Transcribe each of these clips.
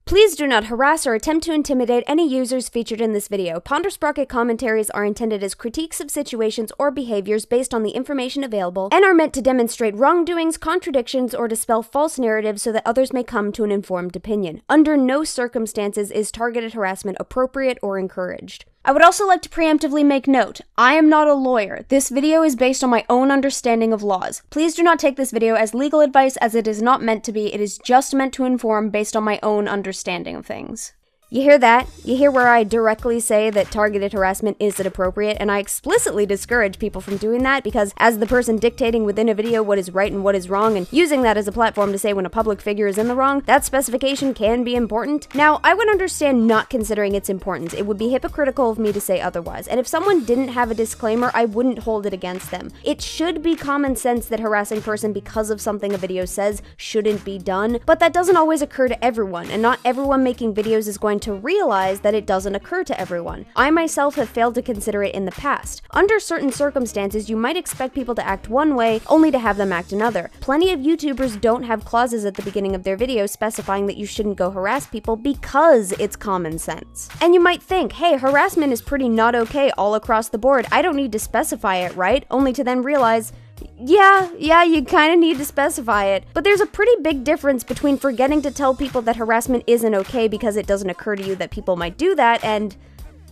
Please do not harass or attempt to intimidate any users featured in this video. Ponder Sprocket commentaries are intended as critiques of situations or behaviors based on the information available and are meant to demonstrate wrongdoings, contradictions, or dispel false narratives so that others may come to an informed opinion. Under no circumstances is targeted harassment appropriate or encouraged. I would also like to preemptively make note, I am not a lawyer. This video is based on my own understanding of laws. Please do not take this video as legal advice, as it is not meant to be. It is just meant to inform based on my own understanding of things. You hear that? You hear where I directly say that targeted harassment isn't appropriate, and I explicitly discourage people from doing that because as the person dictating within a video what is right and what is wrong and using that as a platform to say when a public figure is in the wrong, that specification can be important. Now, I would understand not considering its importance. It would be hypocritical of me to say otherwise, and if someone didn't have a disclaimer, I wouldn't hold it against them. It should be common sense that harassing person because of something a video says shouldn't be done, but that doesn't always occur to everyone, and not everyone making videos is going to realize that it doesn't occur to everyone. I myself have failed to consider it in the past. Under certain circumstances, you might expect people to act one way, only to have them act another. Plenty of YouTubers don't have clauses at the beginning of their videos specifying that you shouldn't go harass people because it's common sense. And you might think, hey, harassment is pretty not okay all across the board. I don't need to specify it, right? Only to then realize, yeah, you kind of need to specify it. But there's a pretty big difference between forgetting to tell people that harassment isn't okay because it doesn't occur to you that people might do that and,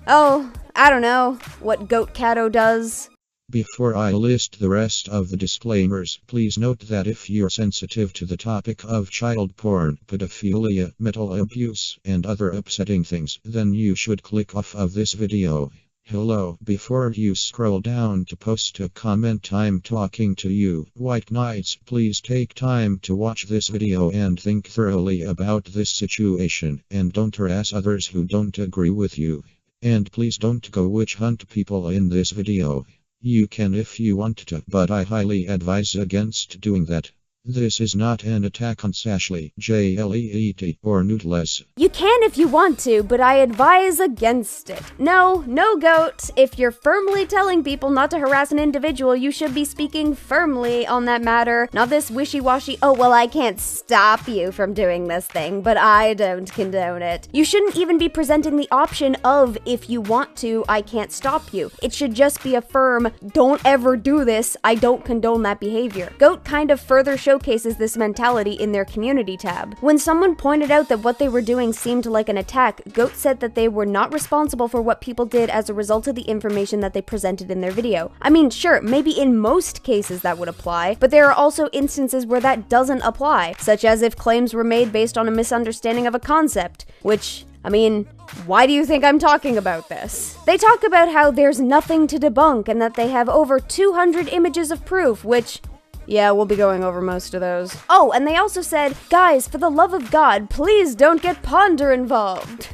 oh, I don't know, what Goat Cato does. Before I list the rest of the disclaimers, please note that if you're sensitive to the topic of child porn, pedophilia, mental abuse, and other upsetting things, then you should click off of this video. Hello, before you scroll down to post a comment, I'm talking to you. White Knights, please take time to watch this video and think thoroughly about this situation, and don't harass others who don't agree with you. And please don't go witch hunt people in this video. You can if you want to, but I highly advise against doing that. This is not an attack on Sashley, JLEET, or Noodles. You can if you want to, but I advise against it. No goat. If you're firmly telling people not to harass an individual, you should be speaking firmly on that matter. Not this wishy-washy, oh, well, I can't stop you from doing this thing, but I don't condone it. You shouldn't even be presenting the option of, if you want to, I can't stop you. It should just be a firm, don't ever do this, I don't condone that behavior. Goat kind of further showcases this mentality in their community tab. When someone pointed out that what they were doing seemed like an attack, Goat said that they were not responsible for what people did as a result of the information that they presented in their video. I mean, sure, maybe in most cases that would apply, but there are also instances where that doesn't apply, such as if claims were made based on a misunderstanding of a concept, which, I mean, why do you think I'm talking about this? They talk about how there's nothing to debunk and that they have over 200 images of proof, which, yeah, we'll be going over most of those. Oh, and they also said, guys, for the love of God, please don't get Ponder involved.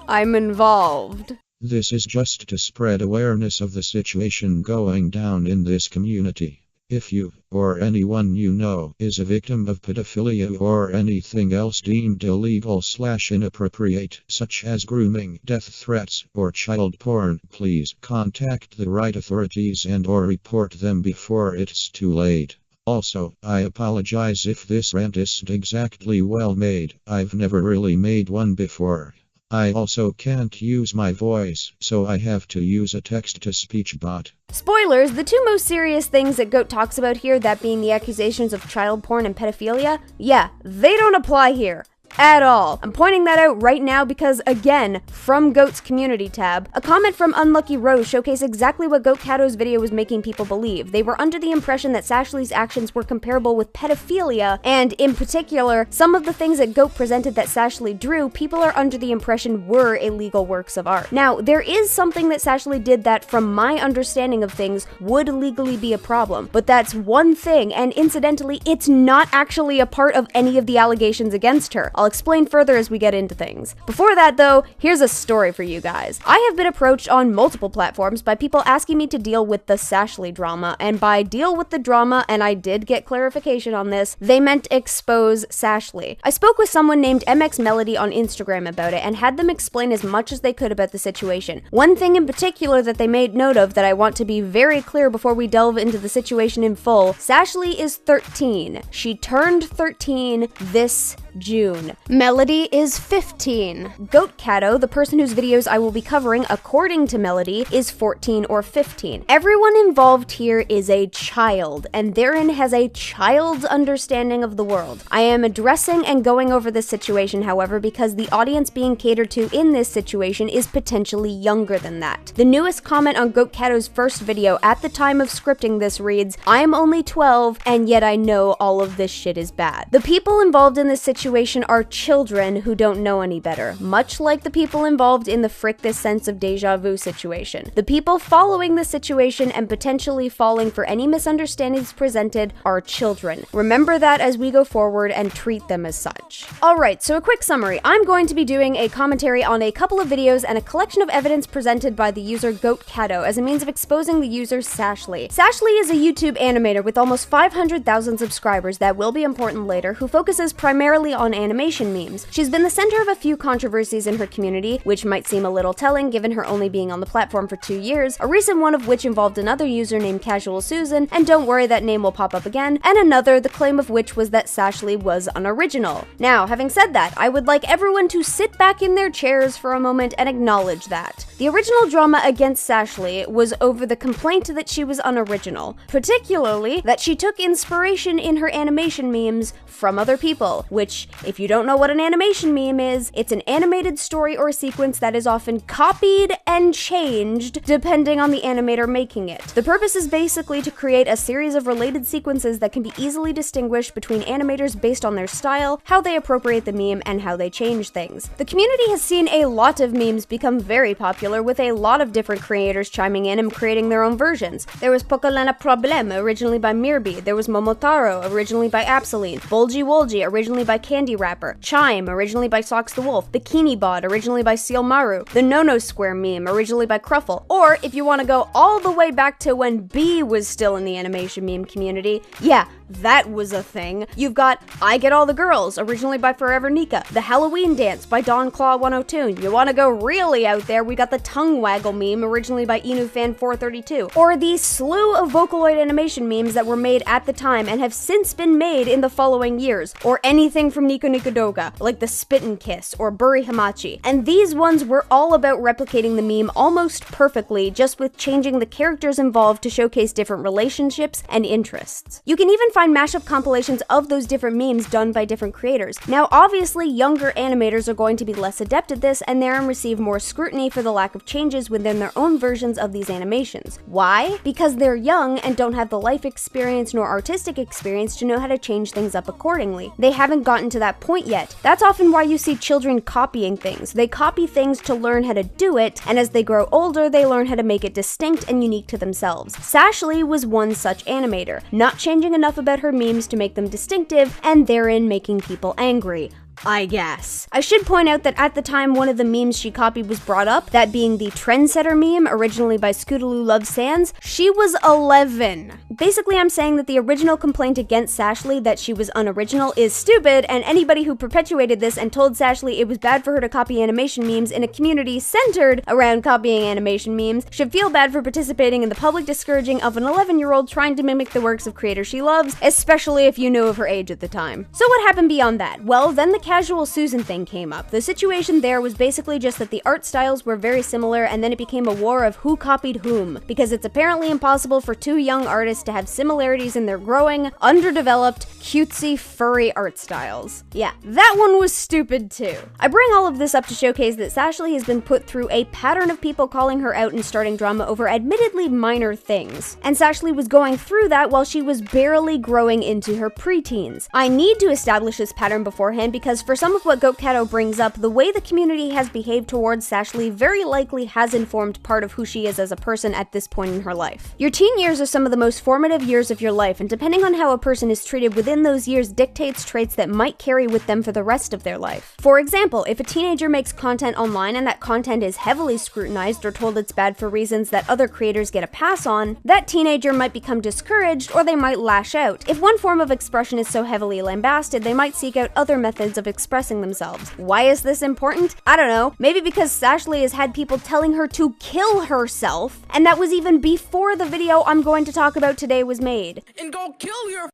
I'm involved. This is just to spread awareness of the situation going down in this community. If you, or anyone you know, is a victim of pedophilia or anything else deemed illegal/inappropriate, such as grooming, death threats, or child porn, please contact the right authorities and/or report them before it's too late. Also, I apologize if this rant isn't exactly well made. I've never really made one before. I also can't use my voice, so I have to use a text-to-speech bot. Spoilers, the two most serious things that Goat talks about here, that being the accusations of child porn and pedophilia, yeah, they don't apply here. At all. I'm pointing that out right now because, again, from Goat's community tab, a comment from Unlucky Rose showcased exactly what Goat Cato's video was making people believe. They were under the impression that Sashley's actions were comparable with pedophilia, and in particular, some of the things that Goat presented that Sashley drew, people are under the impression were illegal works of art. Now, there is something that Sashley did that, from my understanding of things, would legally be a problem, but that's one thing, and incidentally, it's not actually a part of any of the allegations against her. I'll explain further as we get into things. Before that though, here's a story for you guys. I have been approached on multiple platforms by people asking me to deal with the Sashley drama, and by deal with the drama, and I did get clarification on this, they meant expose Sashley. I spoke with someone named MX Melody on Instagram about it and had them explain as much as they could about the situation. One thing in particular that they made note of that I want to be very clear before we delve into the situation in full, Sashley is 13. She turned 13 this June. Melody is 15. Goat Cato, the person whose videos I will be covering according to Melody, is 14 or 15. Everyone involved here is a child, and therein has a child's understanding of the world. I am addressing and going over this situation, however, because the audience being catered to in this situation is potentially younger than that. The newest comment on Goat Cato's first video at the time of scripting this reads, "I'm only 12, and yet I know all of this shit is bad." The people involved in this situation are children who don't know any better, much like the people involved in the frick this sense of deja vu situation. The people following the situation and potentially falling for any misunderstandings presented are children. Remember that as we go forward and treat them as such. Alright, so a quick summary. I'm going to be doing a commentary on a couple of videos and a collection of evidence presented by the user Goat Cato as a means of exposing the user Sashley. Sashley is a YouTube animator with almost 500,000 subscribers that will be important later, who focuses primarily on animation memes. She's been the center of a few controversies in her community, which might seem a little telling given her only being on the platform for 2 years, a recent one of which involved another user named Casual Susan, and don't worry, that name will pop up again, and another, the claim of which was that Sashley was unoriginal. Now, having said that, I would like everyone to sit back in their chairs for a moment and acknowledge that. The original drama against Sashley was over the complaint that she was unoriginal, particularly that she took inspiration in her animation memes from other people, which, if you don't know what an animation meme is, it's an animated story or sequence that is often copied and changed depending on the animator making it. The purpose is basically to create a series of related sequences that can be easily distinguished between animators based on their style, how they appropriate the meme, and how they change things. The community has seen a lot of memes become very popular, with a lot of different creators chiming in and creating their own versions. There was Pocolena Problem, originally by Mirby. There was Momotaro, originally by Absoline. Bolgy Wolgy, originally by Candy Rapper. Chime, originally by Socks the Wolf. Bikini Bod, originally by Seal Maru. The No-No Square meme, originally by Cruffle. Or, if you want to go all the way back to when B was still in the animation meme community, yeah, that was a thing. You've got I Get All the Girls, originally by Forever Nika. The Halloween Dance by Don Claw 102. You want to go really out there, we got the Tongue Waggle meme, originally by InuFan432. Or the slew of Vocaloid animation memes that were made at the time and have since been made in the following years. Or anything from Nico Nico Doga, like the Spit and Kiss or Buri Hamachi. And these ones were all about replicating the meme almost perfectly, just with changing the characters involved to showcase different relationships and interests. You can even find mashup compilations of those different memes done by different creators. Now, obviously, younger animators are going to be less adept at this and therein receive more scrutiny for the lack of changes within their own versions of these animations. Why? Because they're young and don't have the life experience nor artistic experience to know how to change things up accordingly. They haven't gotten to that point yet. That's often why you see children copying things. They copy things to learn how to do it, and as they grow older, they learn how to make it distinct and unique to themselves. Sashley was one such animator, not changing enough about her memes to make them distinctive, and therein making people angry, I guess. I should point out that at the time one of the memes she copied was brought up, that being the Trendsetter meme, originally by Scootaloo Love Sans, she was 11. Basically, I'm saying that the original complaint against Sashley that she was unoriginal is stupid, and anybody who perpetuated this and told Sashley it was bad for her to copy animation memes in a community centered around copying animation memes should feel bad for participating in the public discouraging of an 11-year-old trying to mimic the works of creators she loves, especially if you knew of her age at the time. So what happened beyond that? Well, then the Casual Susan thing came up. The situation there was basically just that the art styles were very similar, and then it became a war of who copied whom, because it's apparently impossible for two young artists to have similarities in their growing, underdeveloped, cutesy, furry art styles. Yeah, that one was stupid too. I bring all of this up to showcase that Sashley has been put through a pattern of people calling her out and starting drama over admittedly minor things, and Sashley was going through that while she was barely growing into her preteens. I need to establish this pattern beforehand because for some of what Goat Cato brings up, the way the community has behaved towards Sashley very likely has informed part of who she is as a person at this point in her life. Your teen years are some of the most formative years of your life, and depending on how a person is treated within those years dictates traits that might carry with them for the rest of their life. For example, if a teenager makes content online and that content is heavily scrutinized or told it's bad for reasons that other creators get a pass on, that teenager might become discouraged or they might lash out. If one form of expression is so heavily lambasted, they might seek out other methods of of expressing themselves. Why is this important? I don't know. Maybe because Sashley has had people telling her to kill herself, and that was even before the video I'm going to talk about today was made. And go kill your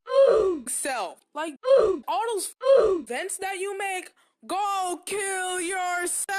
self. Like, all those vents that you make, go kill yourself!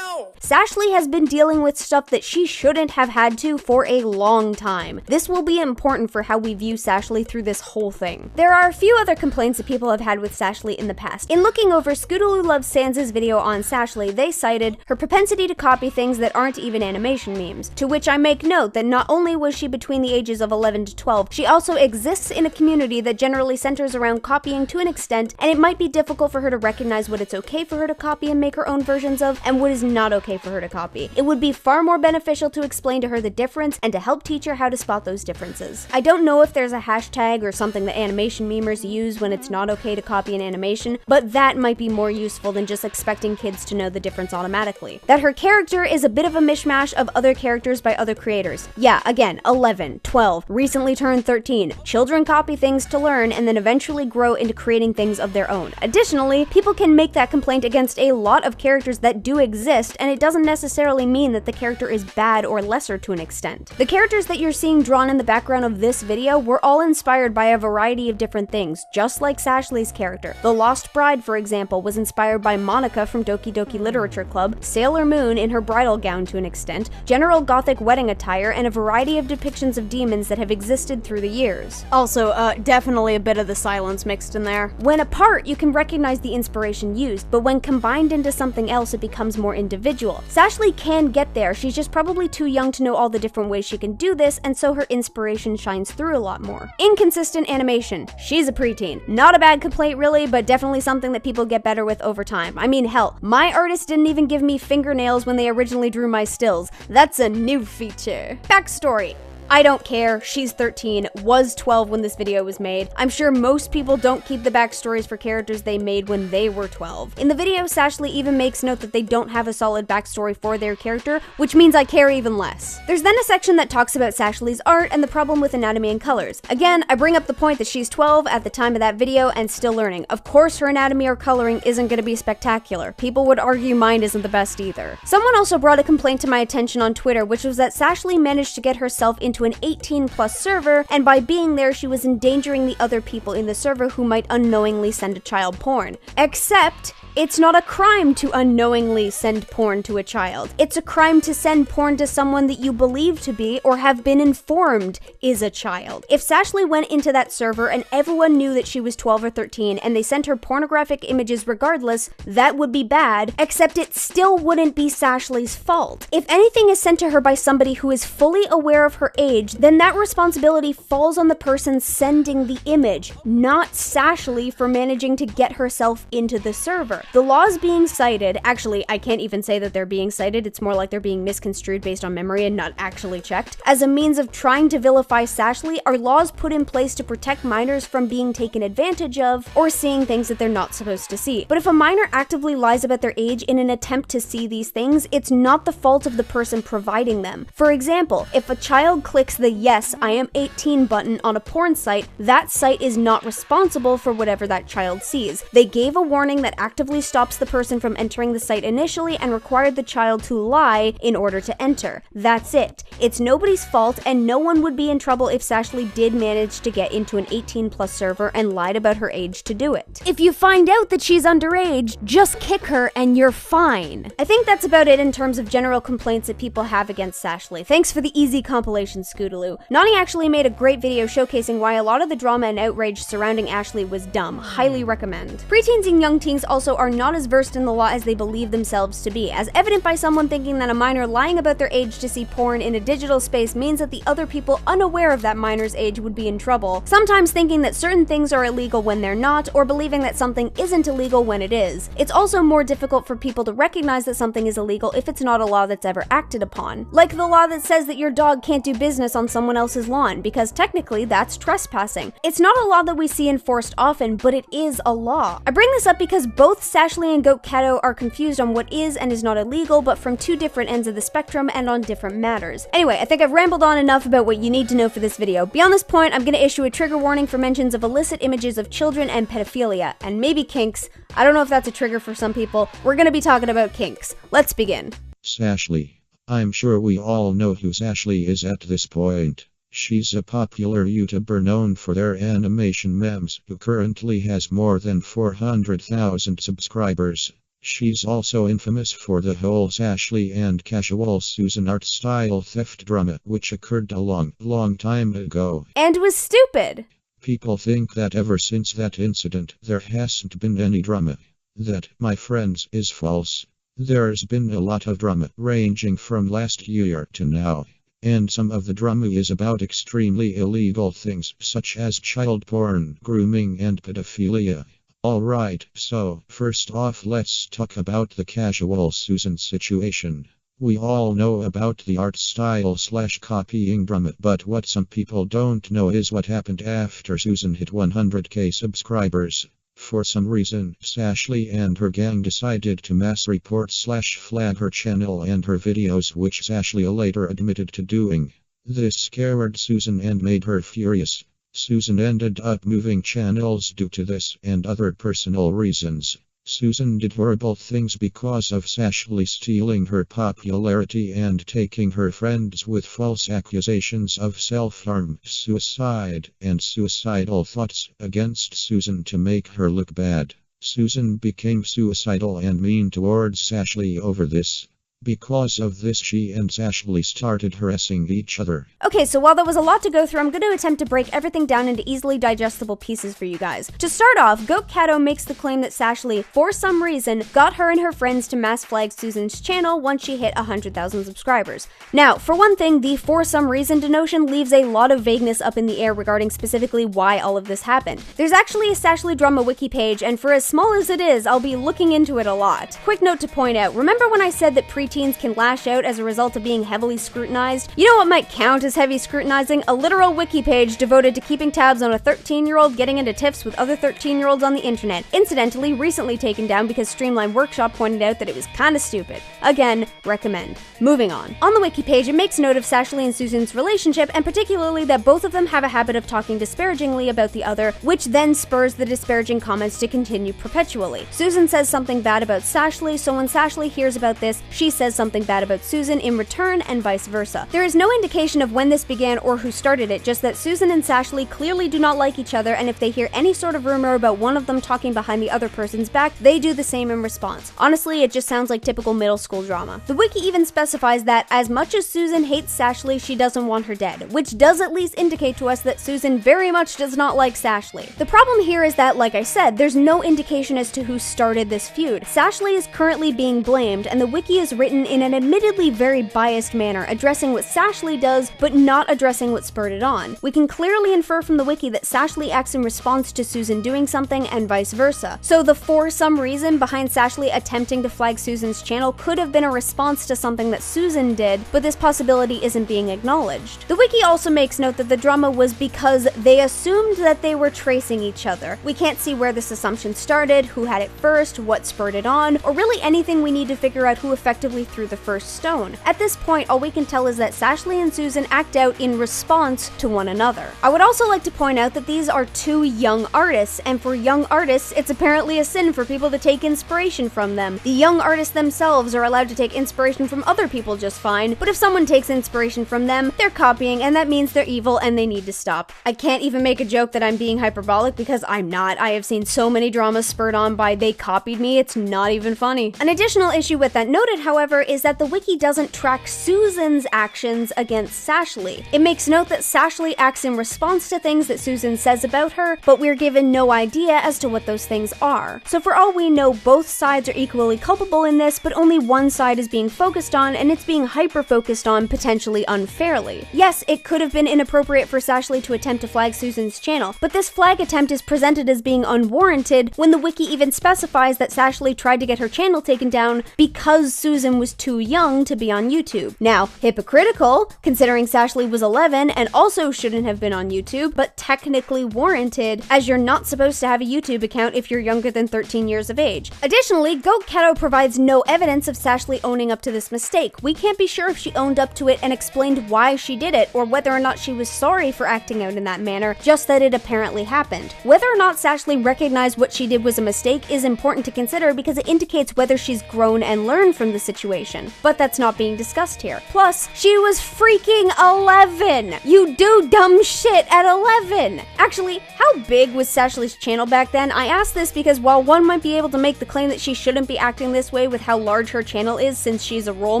Sashley has been dealing with stuff that she shouldn't have had to for a long time. This will be important for how we view Sashley through this whole thing. There are a few other complaints that people have had with Sashley in the past. In looking over Scootaloo Loves Sans' video on Sashley, they cited her propensity to copy things that aren't even animation memes, to which I make note that not only was she between the ages of 11 to 12, she also exists in a community that generally centers around copying to an extent, and it might be difficult for her to recognize what it's okay for her to copy and make her own versions of, and what is not okay for her to copy. It would be far more beneficial to explain to her the difference and to help teach her how to spot those differences. I don't know if there's a hashtag or something that animation memers use when it's not okay to copy an animation, but that might be more useful than just expecting kids to know the difference automatically. That her character is a bit of a mishmash of other characters by other creators. Yeah, again, 11, 12, recently turned 13. Children copy things to learn and then eventually grow into creating things of their own. Additionally, people can make that complaint against a lot of characters that do exist, and it doesn't necessarily mean that the character is bad or lesser to an extent. The characters that you're seeing drawn in the background of this video were all inspired by a variety of different things, just like Sashley's character. The Lost Bride, for example, was inspired by Monica from Doki Doki Literature Club, Sailor Moon in her bridal gown to an extent, general gothic wedding attire, and a variety of depictions of demons that have existed through the years. Also, definitely a bit of the silence mixed in there. When apart, you can recognize the inspiration used, but when combined into something else, it becomes more individual. Sashley can get there, she's just probably too young to know all the different ways she can do this, and so her inspiration shines through a lot more. Inconsistent animation. She's a preteen. Not a bad complaint really, but definitely something that people get better with over time. I mean, hell, my artist didn't even give me fingernails when they originally drew my stills. That's a new feature. Backstory. I don't care, she's 13, was 12 when this video was made. I'm sure most people don't keep the backstories for characters they made when they were 12. In the video, Sashley even makes note that they don't have a solid backstory for their character, which means I care even less. There's then a section that talks about Sashley's art and the problem with anatomy and colors. Again, I bring up the point that she's 12 at the time of that video and still learning. Of course, her anatomy or coloring isn't gonna be spectacular. People would argue mine isn't the best either. Someone also brought a complaint to my attention on Twitter, which was that Sashley managed to get herself into an 18+ server, and by being there, she was endangering the other people in the server who might unknowingly send a child porn. Except, it's not a crime to unknowingly send porn to a child. It's a crime to send porn to someone that you believe to be or have been informed is a child. If Sashley went into that server and everyone knew that she was 12 or 13 and they sent her pornographic images regardless, that would be bad, except it still wouldn't be Sashley's fault. If anything is sent to her by somebody who is fully aware of her age, then that responsibility falls on the person sending the image, not Sashley for managing to get herself into the server. The laws being cited, actually, I can't even say that they're being cited, it's more like they're being misconstrued based on memory and not actually checked. As a means of trying to vilify Sashley, are laws put in place to protect minors from being taken advantage of or seeing things that they're not supposed to see. But if a minor actively lies about their age in an attempt to see these things, it's not the fault of the person providing them. For example, if a child clicks the "Yes, I am 18" button on a porn site, that site is not responsible for whatever that child sees. They gave a warning that actively stops the person from entering the site initially and required the child to lie in order to enter. That's it. It's nobody's fault, and no one would be in trouble if Sashley did manage to get into an 18+ server and lied about her age to do it. If you find out that she's underage, just kick her and you're fine. I think that's about it in terms of general complaints that people have against Sashley. Thanks for the easy compilation, Scootaloo. Nani actually made a great video showcasing why a lot of the drama and outrage surrounding Ashley was dumb. Highly recommend. Preteens and young teens also are not as versed in the law as they believe themselves to be, as evident by someone thinking that a minor lying about their age to see porn in a digital space means that the other people unaware of that minor's age would be in trouble, sometimes thinking that certain things are illegal when they're not, or believing that something isn't illegal when it is. It's also more difficult for people to recognize that something is illegal if it's not a law that's ever acted upon. Like the law that says that your dog can't do business on someone else's lawn, because technically that's trespassing. It's not a law that we see enforced often, but it is a law. I bring this up because both Sashley and Goat Kato are confused on what is and is not illegal, but from two different ends of the spectrum and on different matters. Anyway, I think I've rambled on enough about what you need to know for this video. Beyond this point, I'm gonna issue a trigger warning for mentions of illicit images of children and pedophilia, and maybe kinks. I don't know if that's a trigger for some people. We're gonna be talking about kinks. Let's begin. Sashley. I'm sure we all know who Sashley is at this point. She's a popular YouTuber known for their animation memes, who currently has more than 400,000 subscribers. She's also infamous for the whole Sashley and Casual Susan art style theft drama, which occurred a long time ago. And was stupid! People think that ever since that incident, there hasn't been any drama. That, my friends, is false. There's been a lot of drama, ranging from last year to now. And some of the drama is about extremely illegal things, such as child porn, grooming, and pedophilia. Alright, so, first off let's talk about the Casual Susan situation. We all know about the art style / copying drama, but what some people don't know is what happened after Susan hit 100k subscribers. For some reason, Sashley and her gang decided to mass report / flag her channel and her videos, which Sashley later admitted to doing. This scared Susan and made her furious. Susan ended up moving channels due to this and other personal reasons. Susan did horrible things because of Sashley stealing her popularity and taking her friends with false accusations of self-harm, suicide, and suicidal thoughts against Susan to make her look bad. Susan became suicidal and mean towards Sashley over this. Because of this, she and Sashley started harassing each other. Okay, so while that was a lot to go through, I'm going to attempt to break everything down into easily digestible pieces for you guys. To start off, Goat Kato makes the claim that Sashley, for some reason, got her and her friends to mass flag Susan's channel once she hit 100,000 subscribers. Now, for one thing, the for some reason denotion leaves a lot of vagueness up in the air regarding specifically why all of this happened. There's actually a Sashley drama wiki page, and for as small as it is, I'll be looking into it a lot. Quick note to point out, remember when I said that preteens can lash out as a result of being heavily scrutinized? You know what might count as heavy scrutinizing? A literal wiki page devoted to keeping tabs on a 13-year-old getting into tiffs with other 13-year-olds on the internet. Incidentally, recently taken down because Streamline Workshop pointed out that it was kinda stupid. Again, recommend. Moving on. On the wiki page, it makes note of Sashley and Susan's relationship, and particularly that both of them have a habit of talking disparagingly about the other, which then spurs the disparaging comments to continue perpetually. Susan says something bad about Sashley, so when Sashley hears about this, she says something bad about Susan in return, and vice versa. There is no indication of when this began or who started it, just that Susan and Sashley clearly do not like each other, and if they hear any sort of rumor about one of them talking behind the other person's back, they do the same in response. Honestly, it just sounds like typical middle school drama. The wiki even specifies that as much as Susan hates Sashley, she doesn't want her dead, which does at least indicate to us that Susan very much does not like Sashley. The problem here is that, like I said, there's no indication as to who started this feud. Sashley is currently being blamed, and the wiki is written in an admittedly very biased manner, addressing what Sashley does, but not addressing what spurred it on. We can clearly infer from the wiki that Sashley acts in response to Susan doing something, and vice versa. So the for some reason behind Sashley attempting to flag Susan's channel could have been a response to something that Susan did, but this possibility isn't being acknowledged. The wiki also makes note that the drama was because they assumed that they were tracing each other. We can't see where this assumption started, who had it first, what spurred it on, or really anything we need to figure out who effectively threw the first stone. At this point, all we can tell is that Sashley and Susan act out in response to one another. I would also like to point out that these are two young artists, and for young artists, it's apparently a sin for people to take inspiration from them. The young artists themselves are allowed to take inspiration from other people just fine, but if someone takes inspiration from them, they're copying, and that means they're evil and they need to stop. I can't even make a joke that I'm being hyperbolic because I'm not. I have seen so many dramas spurred on by they copied me, it's not even funny. An additional issue with that noted, however, is that the wiki doesn't track Susan's actions against Sashley. It makes note that Sashley acts in response to things that Susan says about her, but we're given no idea as to what those things are. So for all we know, both sides are equally culpable in this, but only one side is being focused on, and it's being hyper-focused on potentially unfairly. Yes, it could have been inappropriate for Sashley to attempt to flag Susan's channel, but this flag attempt is presented as being unwarranted when the wiki even specifies that Sashley tried to get her channel taken down because Susan Susan was too young to be on YouTube. Now, hypocritical, considering Sashley was 11 and also shouldn't have been on YouTube, but technically warranted, as you're not supposed to have a YouTube account if you're younger than 13 years of age. Additionally, Goat Keto provides no evidence of Sashley owning up to this mistake. We can't be sure if she owned up to it and explained why she did it, or whether or not she was sorry for acting out in that manner, just that it apparently happened. Whether or not Sashley recognized what she did was a mistake is important to consider because it indicates whether she's grown and learned from the situation. But that's not being discussed here. Plus, she was freaking 11! You do dumb shit at 11! Actually, how big was Sashley's channel back then? I ask this because while one might be able to make the claim that she shouldn't be acting this way with how large her channel is since she's a role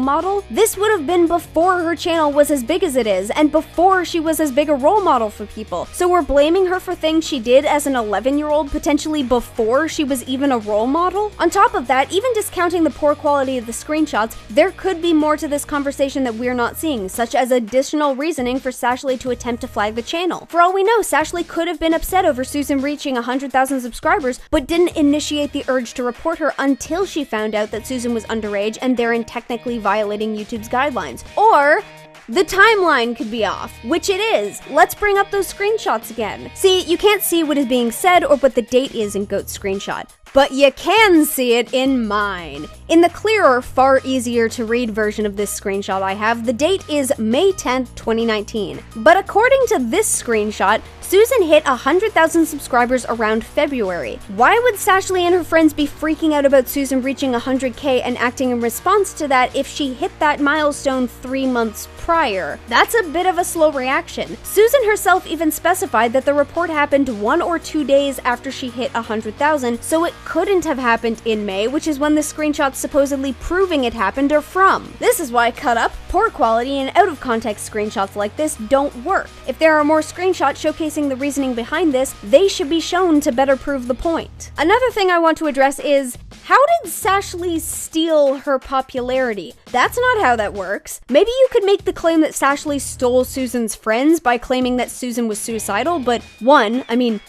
model, this would have been before her channel was as big as it is, and before she was as big a role model for people. So we're blaming her for things she did as an 11-year-old potentially before she was even a role model? On top of that, even discounting the poor quality of the screenshots, there could be more to this conversation that we're not seeing, such as additional reasoning for Sashley to attempt to flag the channel. For all we know, Sashley could have been upset over Susan reaching 100,000 subscribers, but didn't initiate the urge to report her until she found out that Susan was underage and therein technically violating YouTube's guidelines. Or the timeline could be off, which it is. Let's bring up those screenshots again. See, you can't see what is being said or what the date is in Goat's screenshot, but you can see it in mine. In the clearer, far easier to read version of this screenshot I have, the date is May 10th, 2019. But according to this screenshot, Susan hit 100,000 subscribers around February. Why would Sashley and her friends be freaking out about Susan reaching 100K and acting in response to that if she hit that milestone 3 months prior? That's a bit of a slow reaction. Susan herself even specified that the report happened 1 or 2 days after she hit 100,000, so it couldn't have happened in May, which is when the screenshots supposedly proving it happened are from. This is why cut up, poor quality, and out of context screenshots like this don't work. If there are more screenshots showcasing the reasoning behind this, they should be shown to better prove the point. Another thing I want to address is, how did Sashley steal her popularity? That's not how that works. Maybe you could make the claim that Sashley stole Susan's friends by claiming that Susan was suicidal, but 1, I mean,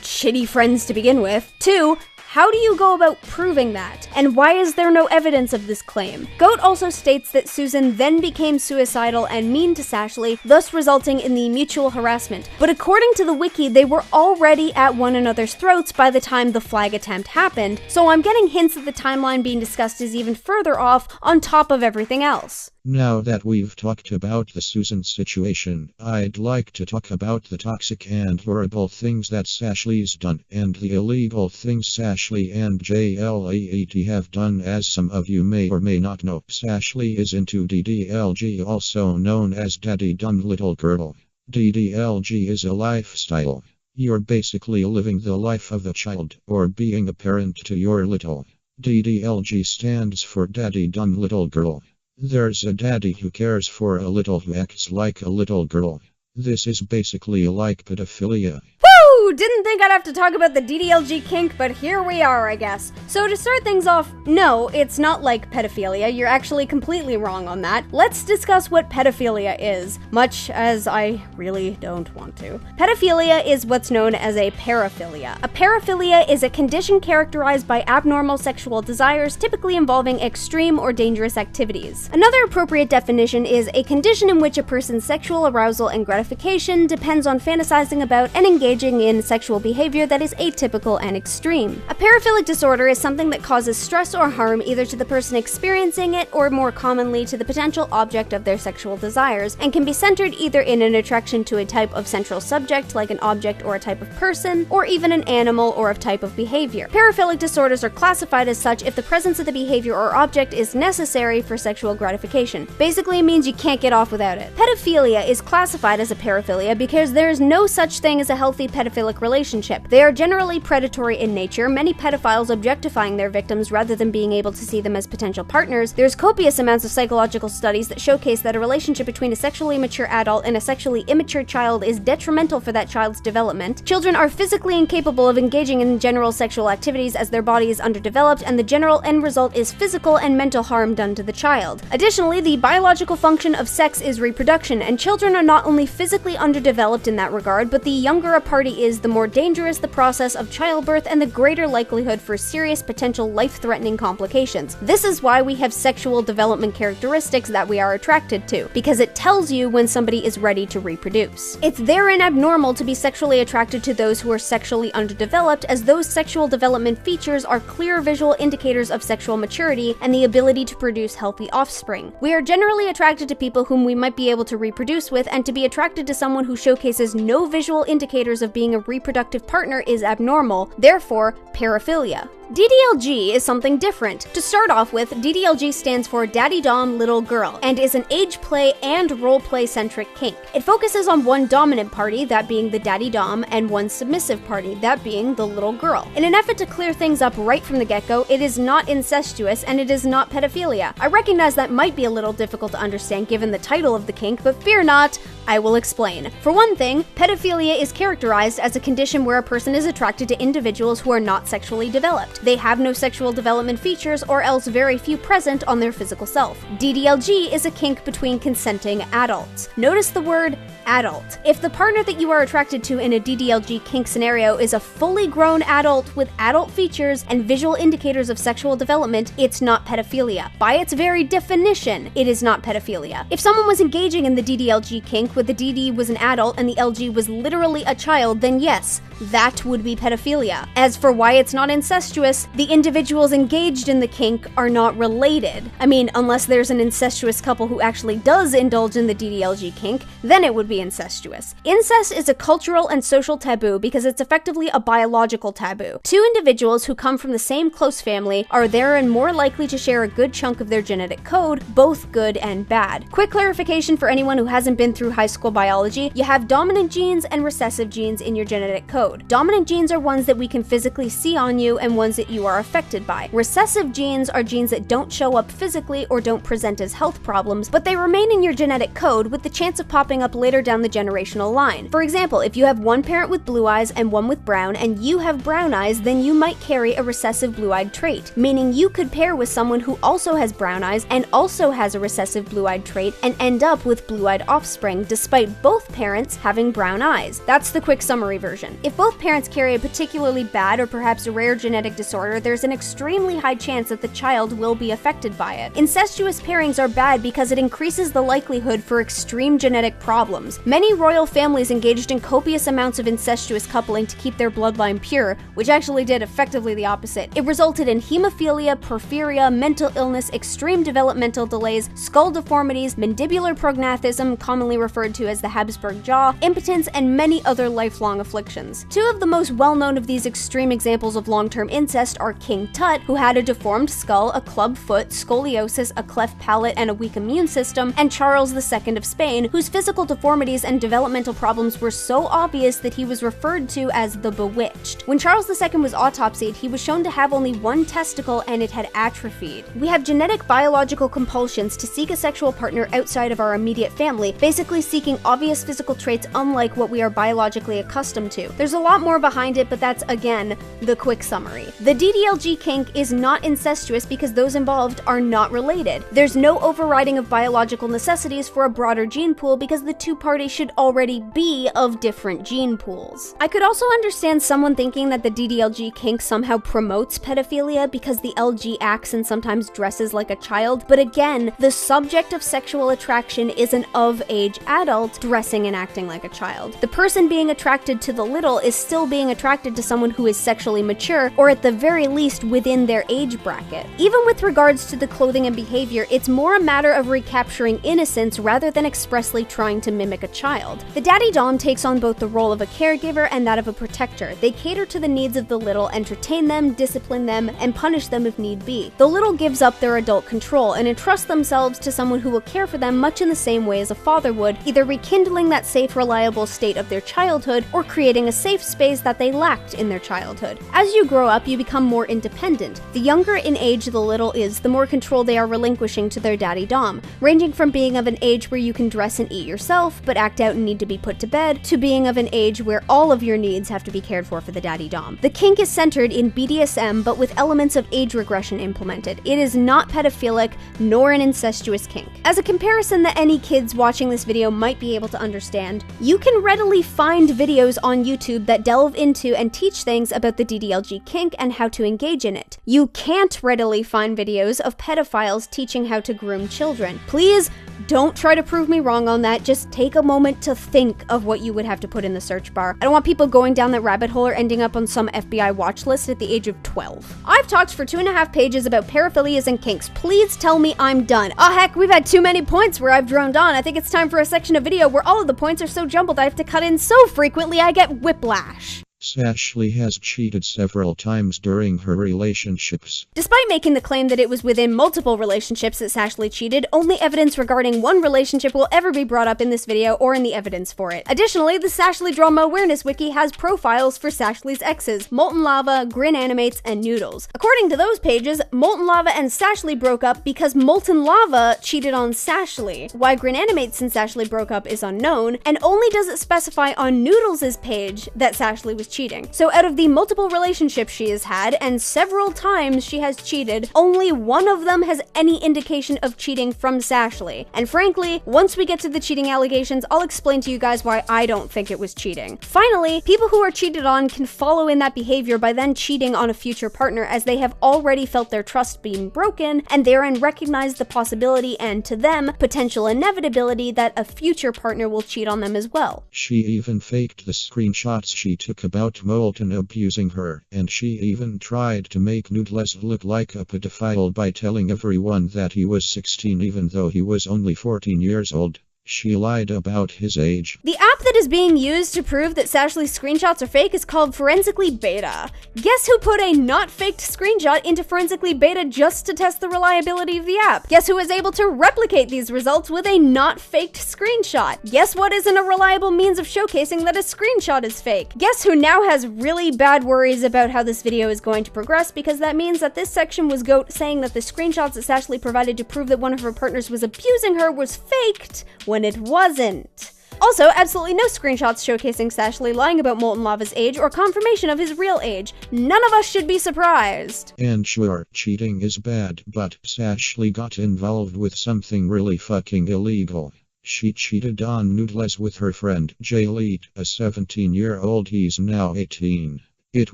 shitty friends to begin with. 2, how do you go about proving that? And why is there no evidence of this claim? Goat also states that Susan then became suicidal and mean to Sashley, thus resulting in the mutual harassment. But according to the wiki, they were already at one another's throats by the time the flag attempt happened, so I'm getting hints that the timeline being discussed is even further off on top of everything else. Now that we've talked about the Susan situation, I'd like to talk about the toxic and horrible things that Sashley's done, and the illegal things Sashley and JLAET have done. As some of you may or may not know, Sashley is into DDLG, also known as Daddy Done Little Girl. DDLG is a lifestyle. You're basically living the life of a child, or being a parent to your little. DDLG stands for Daddy Done Little Girl. There's a daddy who cares for a little who acts like a little girl. This is basically like pedophilia. Woo! Didn't think I'd have to talk about the DDLG kink, but here we are, I guess. So to start things off, no, it's not like pedophilia. You're actually completely wrong on that. Let's discuss what pedophilia is, much as I really don't want to. Pedophilia is what's known as a paraphilia. A paraphilia is a condition characterized by abnormal sexual desires, typically involving extreme or dangerous activities. Another appropriate definition is a condition in which a person's sexual arousal and gratification depends on fantasizing about and engaging in sexual behavior that is atypical and extreme. A paraphilic disorder is something that causes stress or harm either to the person experiencing it or more commonly to the potential object of their sexual desires, and can be centered either in an attraction to a type of central subject like an object or a type of person, or even an animal or a type of behavior. Paraphilic disorders are classified as such if the presence of the behavior or object is necessary for sexual gratification. Basically, it means you can't get off without it. Pedophilia is classified as a paraphilia because there is no such thing as a healthy pedophilic relationship. They are generally predatory in nature, many pedophiles objectifying their victims rather than being able to see them as potential partners. There's copious amounts of psychological studies that showcase that a relationship between a sexually mature adult and a sexually immature child is detrimental for that child's development. Children are physically incapable of engaging in general sexual activities as their body is underdeveloped, and the general end result is physical and mental harm done to the child. Additionally, the biological function of sex is reproduction, and children are not only physically underdeveloped in that regard, but the younger a party is, the more dangerous the process of childbirth and the greater likelihood for serious potential life-threatening complications. This is why we have sexual development characteristics that we are attracted to, because it tells you when somebody is ready to reproduce. It's therein abnormal to be sexually attracted to those who are sexually underdeveloped, as those sexual development features are clear visual indicators of sexual maturity and the ability to produce healthy offspring. We are generally attracted to people whom we might be able to reproduce with, and to be attracted to someone who showcases no visual indicators of being a reproductive partner is abnormal, therefore paraphilia. DDLG is something different. To start off with, DDLG stands for Daddy Dom Little Girl, and is an age play and role play centric kink. It focuses on one dominant party, that being the Daddy Dom, and one submissive party, that being the little girl. In an effort to clear things up right from the get-go, it is not incestuous and it is not pedophilia. I recognize that might be a little difficult to understand given the title of the kink, but fear not, I will explain. For one thing, pedophilia is characterized as a condition where a person is attracted to individuals who are not sexually developed. They have no sexual development features, or else very few present on their physical self. DDLG is a kink between consenting adults. Notice the word adult. If the partner that you are attracted to in a DDLG kink scenario is a fully grown adult with adult features and visual indicators of sexual development, it's not pedophilia. By its very definition, it is not pedophilia. If someone was engaging in the DDLG kink where the DD was an adult and the LG was literally a child, then yes, that would be pedophilia. As for why it's not incestuous, the individuals engaged in the kink are not related. I mean, unless there's an incestuous couple who actually does indulge in the DDLG kink, then it would be incestuous. Incest is a cultural and social taboo because it's effectively a biological taboo. Two individuals who come from the same close family are therein more likely to share a good chunk of their genetic code, both good and bad. Quick clarification for anyone who hasn't been through high school biology: you have dominant genes and recessive genes in your genetic code. Dominant genes are ones that we can physically see on you and ones that you are affected by. Recessive genes are genes that don't show up physically or don't present as health problems, but they remain in your genetic code with the chance of popping up later down the generational line. For example, if you have one parent with blue eyes and one with brown, and you have brown eyes, then you might carry a recessive blue-eyed trait, meaning you could pair with someone who also has brown eyes and also has a recessive blue-eyed trait and end up with blue-eyed offspring despite both parents having brown eyes. That's the quick summary version. If both parents carry a particularly bad or perhaps a rare genetic disorder, there's an extremely high chance that the child will be affected by it. Incestuous pairings are bad because it increases the likelihood for extreme genetic problems. Many royal families engaged in copious amounts of incestuous coupling to keep their bloodline pure, which actually did effectively the opposite. It resulted in hemophilia, porphyria, mental illness, extreme developmental delays, skull deformities, mandibular prognathism, commonly referred to as the Habsburg jaw, impotence, and many other lifelong afflictions. Two of the most well-known of these extreme examples of long-term incest are King Tut, who had a deformed skull, a club foot, scoliosis, a cleft palate, and a weak immune system, and Charles II of Spain, whose physical deformities and developmental problems were so obvious that he was referred to as the Bewitched. When Charles II was autopsied, he was shown to have only one testicle and it had atrophied. We have genetic biological compulsions to seek a sexual partner outside of our immediate family, basically seeking obvious physical traits unlike what we are biologically accustomed to. There's a lot more behind it, but that's, again, the quick summary. The DDLG kink is not incestuous because those involved are not related. There's no overriding of biological necessities for a broader gene pool because the two parties should already be of different gene pools. I could also understand someone thinking that the DDLG kink somehow promotes pedophilia because the LG acts and sometimes dresses like a child, but again, the subject of sexual attraction is an of-age adult dressing and acting like a child. The person being attracted to the little is still being attracted to someone who is sexually mature, or at the very least within their age bracket. Even with regards to the clothing and behavior, it's more a matter of recapturing innocence rather than expressly trying to mimic a child. The daddy dom takes on both the role of a caregiver and that of a protector. They cater to the needs of the little, entertain them, discipline them, and punish them if need be. The little gives up their adult control and entrusts themselves to someone who will care for them much in the same way as a father would, either rekindling that safe, reliable state of their childhood or creating a safe space that they lacked in their childhood. As you grow up, you become more independent. The younger in age the little is, the more control they are relinquishing to their daddy dom, ranging from being of an age where you can dress and eat yourself, but act out and need to be put to bed, to being of an age where all of your needs have to be cared for the daddy dom. The kink is centered in BDSM, but with elements of age regression implemented. It is not pedophilic, nor an incestuous kink. As a comparison that any kids watching this video might be able to understand, you can readily find videos on YouTube that delve into and teach things about the DDLG kink and how to engage in it. You can't readily find videos of pedophiles teaching how to groom children. Please don't try to prove me wrong on that. Just take a moment to think of what you would have to put in the search bar. I don't want people going down that rabbit hole or ending up on some FBI watch list at the age of 12. I've talked for 2.5 pages about paraphilias and kinks. Please tell me I'm done. Oh heck, we've had too many points where I've droned on. I think it's time for a section of video where all of the points are so jumbled I have to cut in so frequently I get whiplash. Sashley has cheated several times during her relationships. Despite making the claim that it was within multiple relationships that Sashley cheated, only evidence regarding one relationship will ever be brought up in this video or in the evidence for it. Additionally, the Sashley Drama Awareness Wiki has profiles for Sashley's exes, Molten Lava, Grin Animates, and Noodles. According to those pages, Molten Lava and Sashley broke up because Molten Lava cheated on Sashley. Why Grin Animates and Sashley broke up is unknown, and only does it specify on Noodles' page that Sashley was cheating. So out of the multiple relationships she has had, and several times she has cheated, only one of them has any indication of cheating from Sashley. And frankly, once we get to the cheating allegations, I'll explain to you guys why I don't think it was cheating. Finally, people who are cheated on can follow in that behavior by then cheating on a future partner, as they have already felt their trust being broken, and therein recognize the possibility and, to them, potential inevitability that a future partner will cheat on them as well. She even faked the screenshots she took about Molten abusing her, and she even tried to make Noodles look like a pedophile by telling everyone that he was 16 even though he was only 14 years old. She lied about his age. The app that is being used to prove that Sashley's screenshots are fake is called Forensically Beta. Guess who put a not faked screenshot into Forensically Beta just to test the reliability of the app? Guess who was able to replicate these results with a not faked screenshot? Guess what isn't a reliable means of showcasing that a screenshot is fake? Guess who now has really bad worries about how this video is going to progress, because that means that this section was GOAT saying that the screenshots that Sashley provided to prove that one of her partners was abusing her was faked, when it wasn't. Also, absolutely no screenshots showcasing Sashley lying about Molten Lava's age or confirmation of his real age. None of us should be surprised. And sure, cheating is bad, but Sashley got involved with something really fucking illegal. She cheated on Noodles with her friend, Jayleet, a 17-year-old. He's now 18. It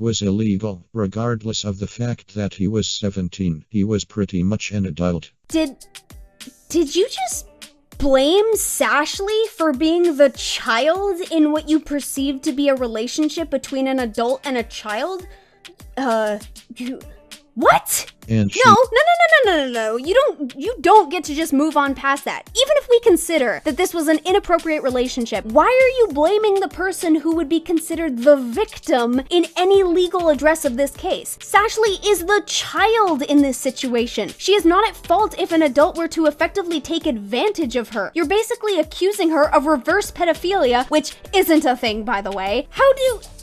was illegal, regardless of the fact that he was 17. He was pretty much an adult. Did you just blame Sashley for being the child in what you perceive to be a relationship between an adult and a child? What? And No. You don't get to just move on past that. Even if we consider that this was an inappropriate relationship, why are you blaming the person who would be considered the victim in any legal address of this case? Sashley is the child in this situation. She is not at fault if an adult were to effectively take advantage of her. You're basically accusing her of reverse pedophilia, which isn't a thing, by the way.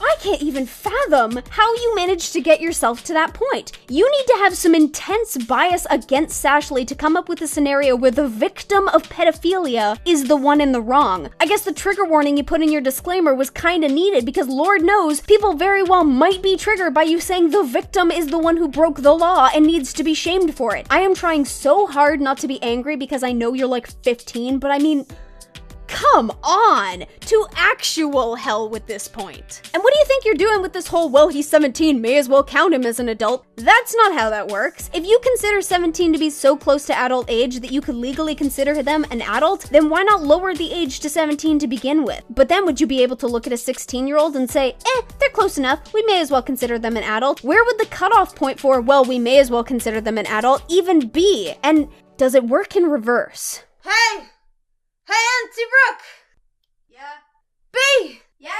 I can't even fathom how you managed to get yourself to that point. You need to have some intense bias against Sashley to come up with a scenario where the victim of pedophilia is the one in the wrong. I guess the trigger warning you put in your disclaimer was kinda needed, because Lord knows, people very well might be triggered by you saying the victim is the one who broke the law and needs to be shamed for it. I am trying so hard not to be angry because I know you're like 15, but I mean, come on! To actual hell with this point. And what do you think you're doing with this whole, well, he's 17, may as well count him as an adult? That's not how that works. If you consider 17 to be so close to adult age that you could legally consider them an adult, then why not lower the age to 17 to begin with? But then would you be able to look at a 16-year-old and say, they're close enough, we may as well consider them an adult? Where would the cutoff point for, well, we may as well consider them an adult even be? And does it work in reverse? Hey, Auntie Brooke! Yeah? B! Yeah?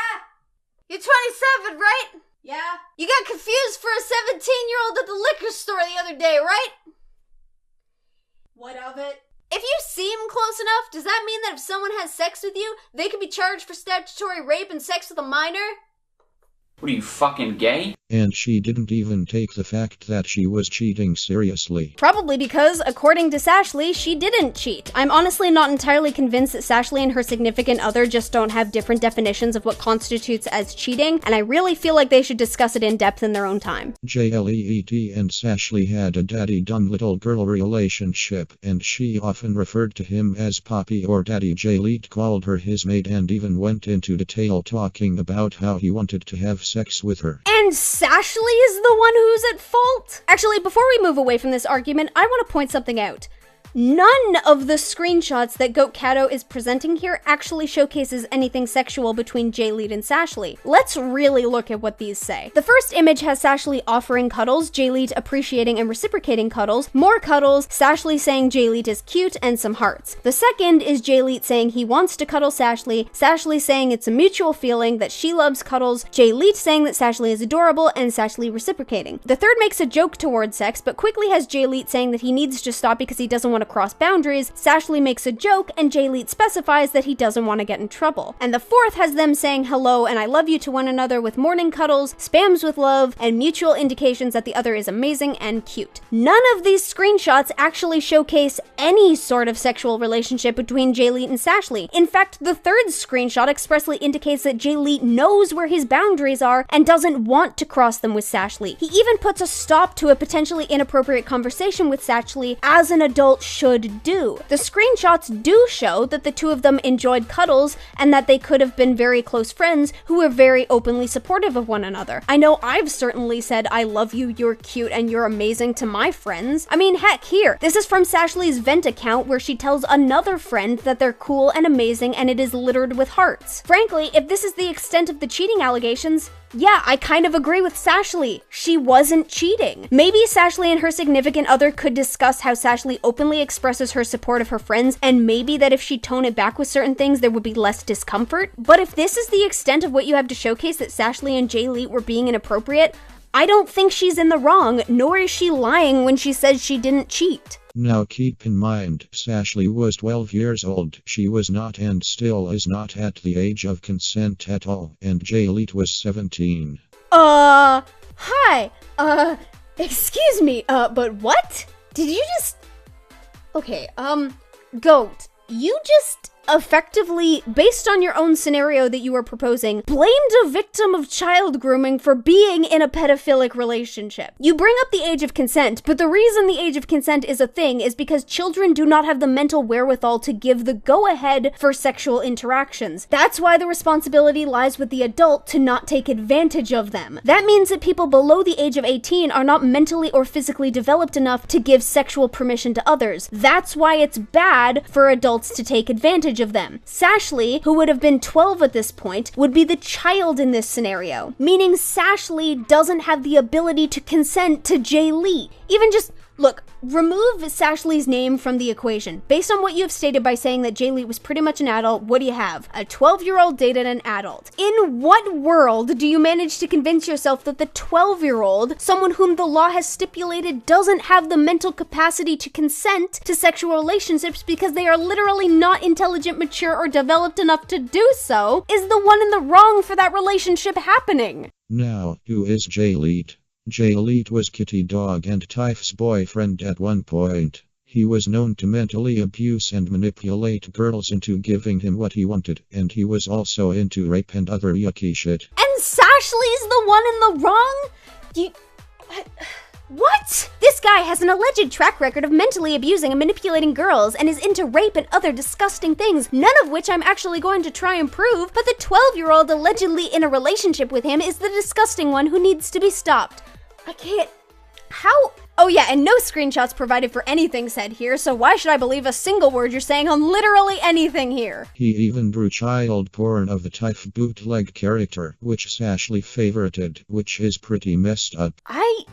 You're 27, right? Yeah? You got confused for a 17-year-old at the liquor store the other day, right? What of it? If you seem close enough, does that mean that if someone has sex with you, they could be charged for statutory rape and sex with a minor? What are you, fucking gay? And she didn't even take the fact that she was cheating seriously. Probably because, according to Sashley, she didn't cheat. I'm honestly not entirely convinced that Sashley and her significant other just don't have different definitions of what constitutes as cheating, and I really feel like they should discuss it in depth in their own time. JLEET and Sashley had a daddy-dumb little girl relationship, and she often referred to him as Poppy or Daddy. JLEET called her his maid and even went into detail talking about how he wanted to have sex with her. And Sashley is the one who's at fault? Actually, before we move away from this argument, I want to point something out. None of the screenshots that Goat Cato is presenting here actually showcases anything sexual between JLeet and Sashley. Let's really look at what these say. The first image has Sashley offering cuddles, JLeet appreciating and reciprocating cuddles, more cuddles, Sashley saying JLeet is cute, and some hearts. The second is JLeet saying he wants to cuddle Sashley, Sashley saying it's a mutual feeling that she loves cuddles, JLeet saying that Sashley is adorable, and Sashley reciprocating. The third makes a joke towards sex, but quickly has JLeet saying that he needs to stop because he doesn't want to cross boundaries, Sashley makes a joke, and JLeet specifies that he doesn't want to get in trouble. And the fourth has them saying hello and I love you to one another with morning cuddles, spams with love, and mutual indications that the other is amazing and cute. None of these screenshots actually showcase any sort of sexual relationship between JLeet and Sashley. In fact, the third screenshot expressly indicates that JLeet knows where his boundaries are and doesn't want to cross them with Sashley. He even puts a stop to a potentially inappropriate conversation with Sashley as an adult should do. The screenshots do show that the two of them enjoyed cuddles and that they could have been very close friends who were very openly supportive of one another. I know I've certainly said I love you, you're cute, and you're amazing to my friends. I mean, heck, here. This is from Sashley's vent account where she tells another friend that they're cool and amazing and it is littered with hearts. Frankly, if this is the extent of the cheating allegations, yeah, I kind of agree with Sashley. She wasn't cheating. Maybe Sashley and her significant other could discuss how Sashley openly expresses her support of her friends, and maybe that if she toned it back with certain things, there would be less discomfort. But if this is the extent of what you have to showcase that Sashley and JLeet were being inappropriate, I don't think she's in the wrong, nor is she lying when she says she didn't cheat. Now keep in mind, Sashley was 12 years old. She was not and still is not at the age of consent at all, and JLeet was 17. Hi, excuse me, but what? Did you just... Okay, Goat, you just effectively, based on your own scenario that you were proposing, blamed a victim of child grooming for being in a pedophilic relationship. You bring up the age of consent, but the reason the age of consent is a thing is because children do not have the mental wherewithal to give the go-ahead for sexual interactions. That's why the responsibility lies with the adult to not take advantage of them. That means that people below the age of 18 are not mentally or physically developed enough to give sexual permission to others. That's why it's bad for adults to take advantage of them. Sashley, who would have been 12 at this point, would be the child in this scenario, meaning Sashley doesn't have the ability to consent to JLeet. Even just, look, remove Sashley's name from the equation. Based on what you have stated by saying that JLeet was pretty much an adult, what do you have? A 12-year-old dated an adult. In what world do you manage to convince yourself that the 12-year-old, someone whom the law has stipulated doesn't have the mental capacity to consent to sexual relationships because they are literally not intelligent, mature, or developed enough to do so, is the one in the wrong for that relationship happening? Now, who is JLeet? JLeet was Kitty Dog and Typh's boyfriend at one point. He was known to mentally abuse and manipulate girls into giving him what he wanted, and he was also into rape and other yucky shit. And Sashley's the one in the wrong? What? This guy has an alleged track record of mentally abusing and manipulating girls and is into rape and other disgusting things, none of which I'm actually going to try and prove, but the 12-year-old allegedly in a relationship with him is the disgusting one who needs to be stopped. I can't... How? Oh yeah, and no screenshots provided for anything said here, so why should I believe a single word you're saying on literally anything here? He even drew child porn of the Typh bootleg character, which Sashley favorited, which is pretty messed up. I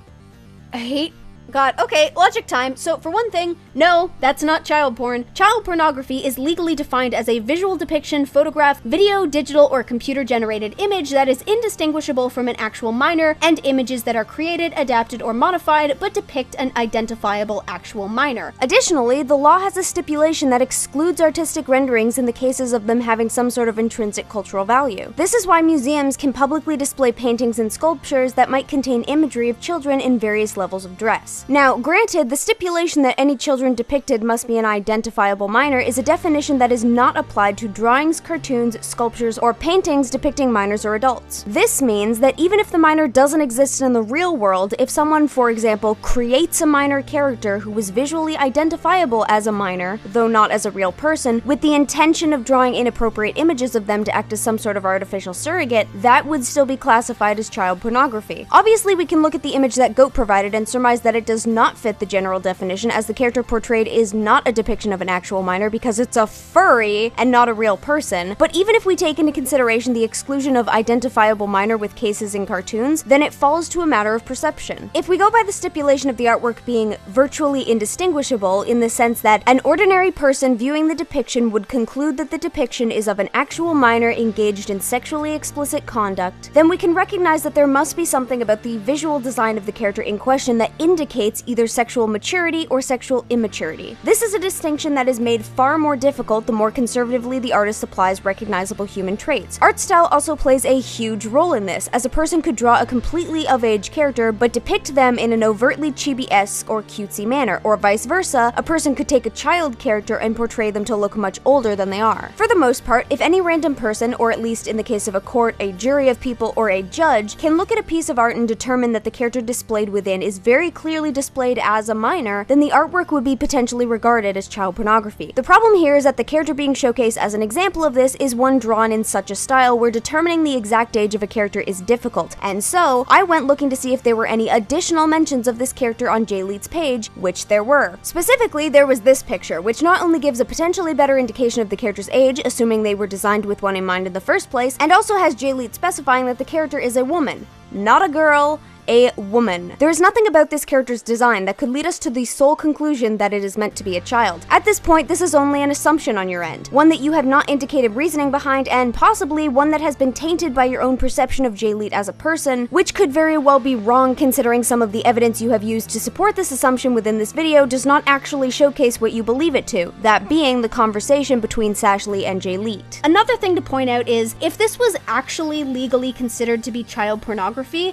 hate God, okay, logic time. So for one thing, no, that's not child porn. Child pornography is legally defined as a visual depiction, photograph, video, digital, or computer-generated image that is indistinguishable from an actual minor, and images that are created, adapted, or modified, but depict an identifiable actual minor. Additionally, the law has a stipulation that excludes artistic renderings in the cases of them having some sort of intrinsic cultural value. This is why museums can publicly display paintings and sculptures that might contain imagery of children in various levels of dress. Now, granted, the stipulation that any children depicted must be an identifiable minor is a definition that is not applied to drawings, cartoons, sculptures, or paintings depicting minors or adults. This means that even if the minor doesn't exist in the real world, if someone, for example, creates a minor character who is visually identifiable as a minor, though not as a real person, with the intention of drawing inappropriate images of them to act as some sort of artificial surrogate, that would still be classified as child pornography. Obviously, we can look at the image that Goat provided and surmise that it does not fit the general definition, as the character portrayed is not a depiction of an actual minor because it's a furry and not a real person. But even if we take into consideration the exclusion of identifiable minor with cases in cartoons, then it falls to a matter of perception. If we go by the stipulation of the artwork being virtually indistinguishable in the sense that an ordinary person viewing the depiction would conclude that the depiction is of an actual minor engaged in sexually explicit conduct, then we can recognize that there must be something about the visual design of the character in question that indicates either sexual maturity or sexual immaturity. This is a distinction that is made far more difficult the more conservatively the artist applies recognizable human traits. Art style also plays a huge role in this, as a person could draw a completely of-age character but depict them in an overtly chibi-esque or cutesy manner, or vice versa, a person could take a child character and portray them to look much older than they are. For the most part, if any random person, or at least in the case of a court, a jury of people, or a judge, can look at a piece of art and determine that the character displayed within is very clearly displayed as a minor, then the artwork would be potentially regarded as child pornography. The problem here is that the character being showcased as an example of this is one drawn in such a style where determining the exact age of a character is difficult, and so I went looking to see if there were any additional mentions of this character on JLeet's page, which there were. Specifically, there was this picture, which not only gives a potentially better indication of the character's age, assuming they were designed with one in mind in the first place, and also has JLeet specifying that the character is a woman, not a girl, a woman. There is nothing about this character's design that could lead us to the sole conclusion that it is meant to be a child. At this point, this is only an assumption on your end, one that you have not indicated reasoning behind, and possibly one that has been tainted by your own perception of JLeet as a person, which could very well be wrong considering some of the evidence you have used to support this assumption within this video does not actually showcase what you believe it to, that being the conversation between Sashley and JLeet. Another thing to point out is, if this was actually legally considered to be child pornography,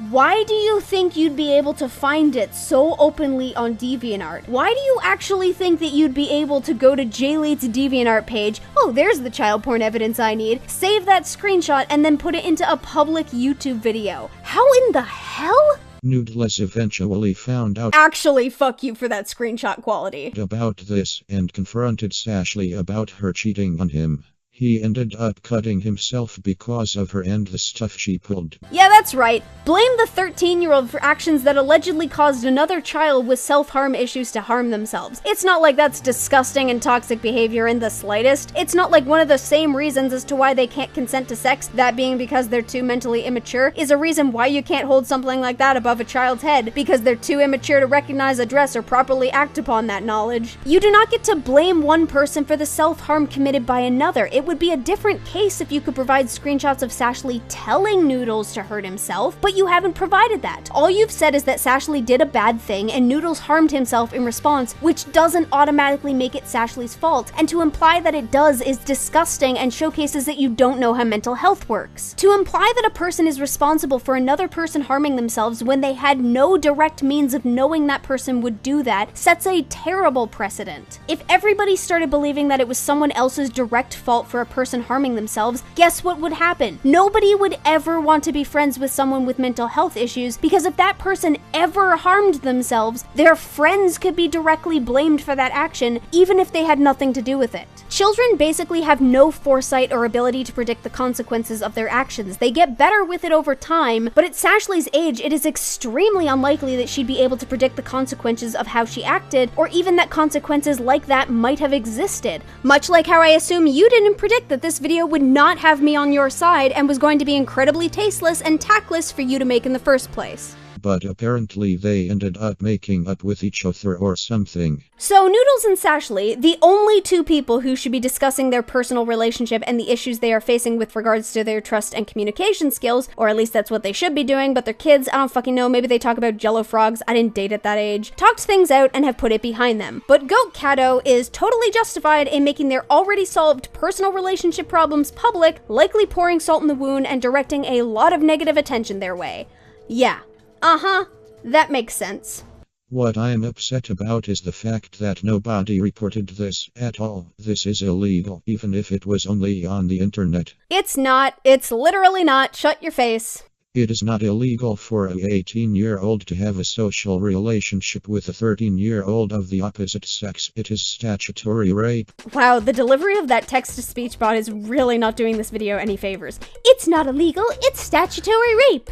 why do you think you'd be able to find it so openly on DeviantArt? Why do you actually think that you'd be able to go to JLeet's DeviantArt page, oh, there's the child porn evidence I need, save that screenshot, and then put it into a public YouTube video? How in the hell? Nudeless eventually found out Actually, fuck you for that screenshot quality. about this and confronted Sashley about her cheating on him. He ended up cutting himself because of her and the stuff she pulled. Yeah, that's right. Blame the 13-year-old for actions that allegedly caused another child with self-harm issues to harm themselves. It's not like that's disgusting and toxic behavior in the slightest. It's not like one of the same reasons as to why they can't consent to sex, that being because they're too mentally immature, is a reason why you can't hold something like that above a child's head, because they're too immature to recognize a dress or properly act upon that knowledge. You do not get to blame one person for the self-harm committed by another. It would be a different case if you could provide screenshots of Sashley telling Noodles to hurt himself, but you haven't provided that. All you've said is that Sashley did a bad thing and Noodles harmed himself in response, which doesn't automatically make it Sashley's fault, and to imply that it does is disgusting and showcases that you don't know how mental health works. To imply that a person is responsible for another person harming themselves when they had no direct means of knowing that person would do that sets a terrible precedent. If everybody started believing that it was someone else's direct fault for a person harming themselves, guess what would happen? Nobody would ever want to be friends with someone with mental health issues, because if that person ever harmed themselves, their friends could be directly blamed for that action, even if they had nothing to do with it. Children basically have no foresight or ability to predict the consequences of their actions. They get better with it over time, but at Sashley's age, it is extremely unlikely that she'd be able to predict the consequences of how she acted, or even that consequences like that might have existed. Much like how I assume you didn't predict that this video would not have me on your side and was going to be incredibly tasteless and tactless for you to make in the first place. but apparently they ended up making up with each other or something. So Noodles and Sashley, the only two people who should be discussing their personal relationship and the issues they are facing with regards to their trust and communication skills, or at least that's what they should be doing, but their kids, I don't fucking know, maybe they talk about Jello frogs, I didn't date at that age, talked things out and have put it behind them. But Goat Cato is totally justified in making their already solved personal relationship problems public, likely pouring salt in the wound and directing a lot of negative attention their way. Yeah. That makes sense. What I'm upset about is the fact that nobody reported this at all. This is illegal, even if it was only on the internet. It's not. It's literally not. Shut your face. It is not illegal for an 18-year-old to have a social relationship with a 13-year-old of the opposite sex. It is statutory rape. Wow, the delivery of that text-to-speech bot is really not doing this video any favors. It's not illegal, it's statutory rape.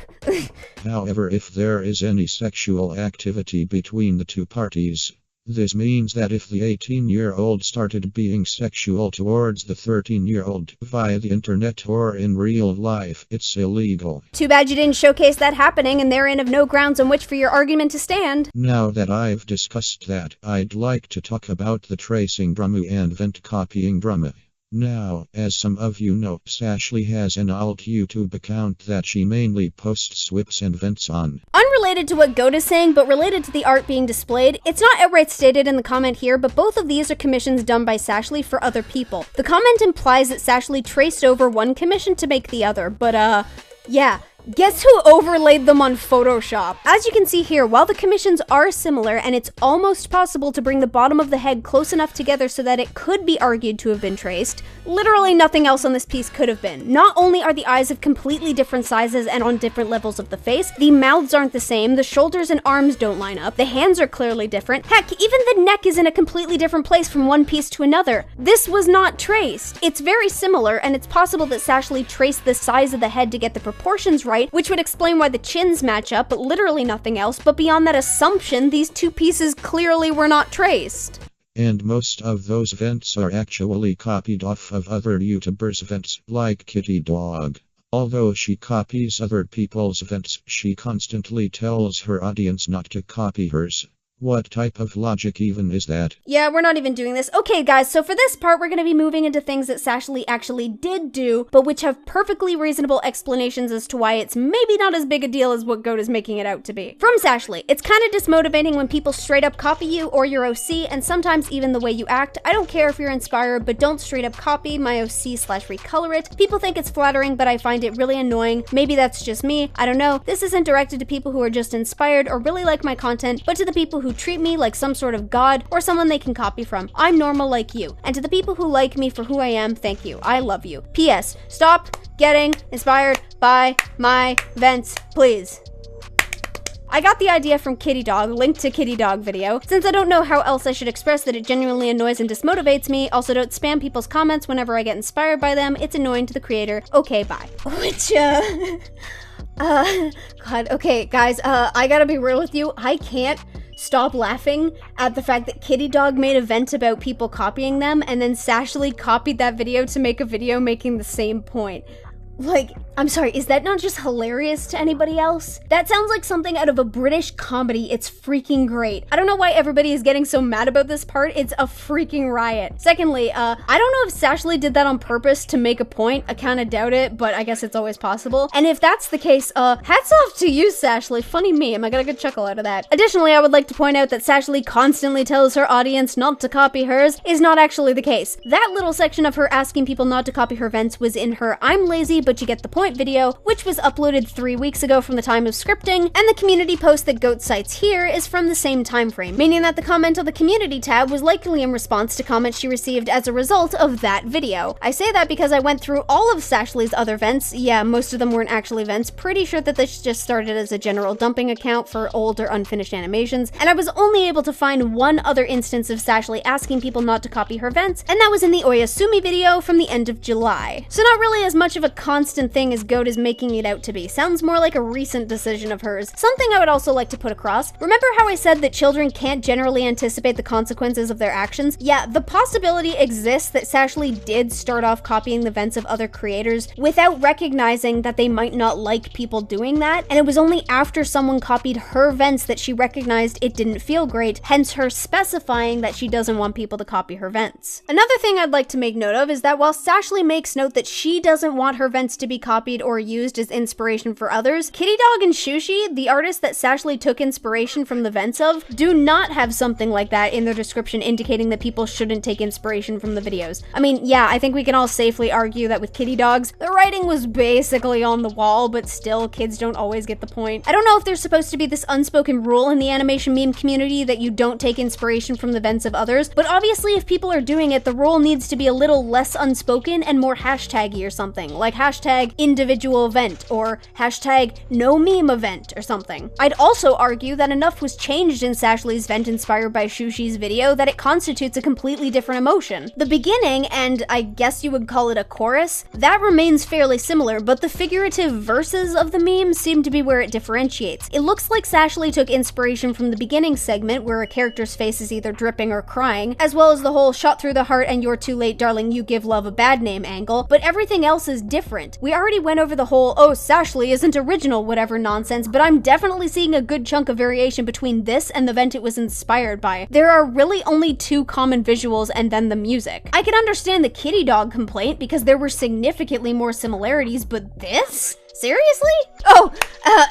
However, if there is any sexual activity between the two parties, this means that if the 18-year-old started being sexual towards the 13-year-old via the internet or in real life, it's illegal. Too bad you didn't showcase that happening and therein of no grounds on which for your argument to stand. Now that I've discussed that, I'd like to talk about the tracing drama and vent copying drama. Now, as some of you know, Sashley has an alt YouTube account that she mainly posts whips and vents on. Unrelated to what Goat is saying, but related to the art being displayed, it's not outright stated in the comment here, but both of these are commissions done by Sashley for other people. The comment implies that Sashley traced over one commission to make the other, but yeah. Guess who overlaid them on Photoshop? As you can see here, while the commissions are similar and it's almost possible to bring the bottom of the head close enough together so that it could be argued to have been traced, literally nothing else on this piece could have been. Not only are the eyes of completely different sizes and on different levels of the face, the mouths aren't the same, the shoulders and arms don't line up, the hands are clearly different, heck, even the neck is in a completely different place from one piece to another. This was not traced. It's very similar, and it's possible that Sashley traced the size of the head to get the proportions right, which would explain why the chins match up, but literally nothing else. But beyond that assumption, these two pieces clearly were not traced. And most of those vents are actually copied off of other YouTubers' vents, like Kitty Dog. Although she copies other people's vents, she constantly tells her audience not to copy hers. What type of logic even is that? Yeah, we're not even doing this. Okay, guys, so for this part, we're going to be moving into things that Sashley actually did do, but which have perfectly reasonable explanations as to why it's maybe not as big a deal as what Goat is making it out to be. From Sashley, it's kind of dismotivating when people straight up copy you or your OC, and sometimes even the way you act. I don't care if you're inspired, but don't straight up copy my OC/recolor it. People think it's flattering, but I find it really annoying. Maybe that's just me. I don't know. This isn't directed to people who are just inspired or really like my content, but to the people who treat me like some sort of god or someone they can copy from. I'm normal like you. And to the people who like me for who I am, thank you. I love you. P.S. Stop getting inspired by my vents, please. I got the idea from Kitty Dog, linked to Kitty Dog video. Since I don't know how else I should express that it genuinely annoys and dismotivates me, also don't spam people's comments whenever I get inspired by them. It's annoying to the creator. Okay, bye. Which, God, okay, guys, I gotta be real with you. I can't stop laughing at the fact that Kitty Dog made a vent about people copying them, and then Sashley copied that video to make a video making the same point. Like, I'm sorry, is that not just hilarious to anybody else? That sounds like something out of a British comedy. It's freaking great. I don't know why everybody is getting so mad about this part. It's a freaking riot. Secondly, I don't know if Sashley did that on purpose to make a point. I kind of doubt it, but I guess it's always possible. And if that's the case, hats off to you, Sashley. Funny meme. I got a good chuckle out of that. Additionally, I would like to point out that Sashley constantly tells her audience not to copy hers is not actually the case. That little section of her asking people not to copy her vents was in her I'm lazy, but you get the point video, which was uploaded 3 weeks ago from the time of scripting, and the community post that Goat cites here is from the same time frame, meaning that the comment on the community tab was likely in response to comments she received as a result of that video. I say that because I went through all of Sashley's other vents. Yeah, most of them weren't actually vents. Pretty sure that this just started as a general dumping account for old or unfinished animations, and I was only able to find one other instance of Sashley asking people not to copy her vents, and that was in the Oyasumi video from the end of July. So not really as much of a constant thing as Goat is making it out to be. Sounds more like a recent decision of hers. Something I would also like to put across. Remember how I said that children can't generally anticipate the consequences of their actions? Yeah, the possibility exists that Sashley did start off copying the vents of other creators without recognizing that they might not like people doing that, and it was only after someone copied her vents that she recognized it didn't feel great, hence her specifying that she doesn't want people to copy her vents. Another thing I'd like to make note of is that while Sashley makes note that she doesn't want her vents to be copied or used as inspiration for others, Kitty Dog and Shushi, the artists that Sashley took inspiration from the vents of, do not have something like that in their description indicating that people shouldn't take inspiration from the videos. I mean, yeah, I think we can all safely argue that with Kitty Dogs, the writing was basically on the wall, but still, kids don't always get the point. I don't know if there's supposed to be this unspoken rule in the animation meme community that you don't take inspiration from the vents of others, but obviously if people are doing it, the rule needs to be a little less unspoken and more hashtaggy or something, like hashtag individual event or hashtag no meme event or something. I'd also argue that enough was changed in Sashley's vent inspired by Shushi's video that it constitutes a completely different emotion. The beginning, and I guess you would call it a chorus, that remains fairly similar, but the figurative verses of the meme seem to be where it differentiates. It looks like Sashley took inspiration from the beginning segment where a character's face is either dripping or crying, as well as the whole shot through the heart and you're too late darling you give love a bad name angle, but everything else is different. We already went over the whole oh Sashley isn't original whatever nonsense, but I'm definitely seeing a good chunk of variation between this and the vent it was inspired by. There are really only two common visuals and then the music. I can understand the Kitty Dog complaint because there were significantly more similarities, but this? Seriously? Oh,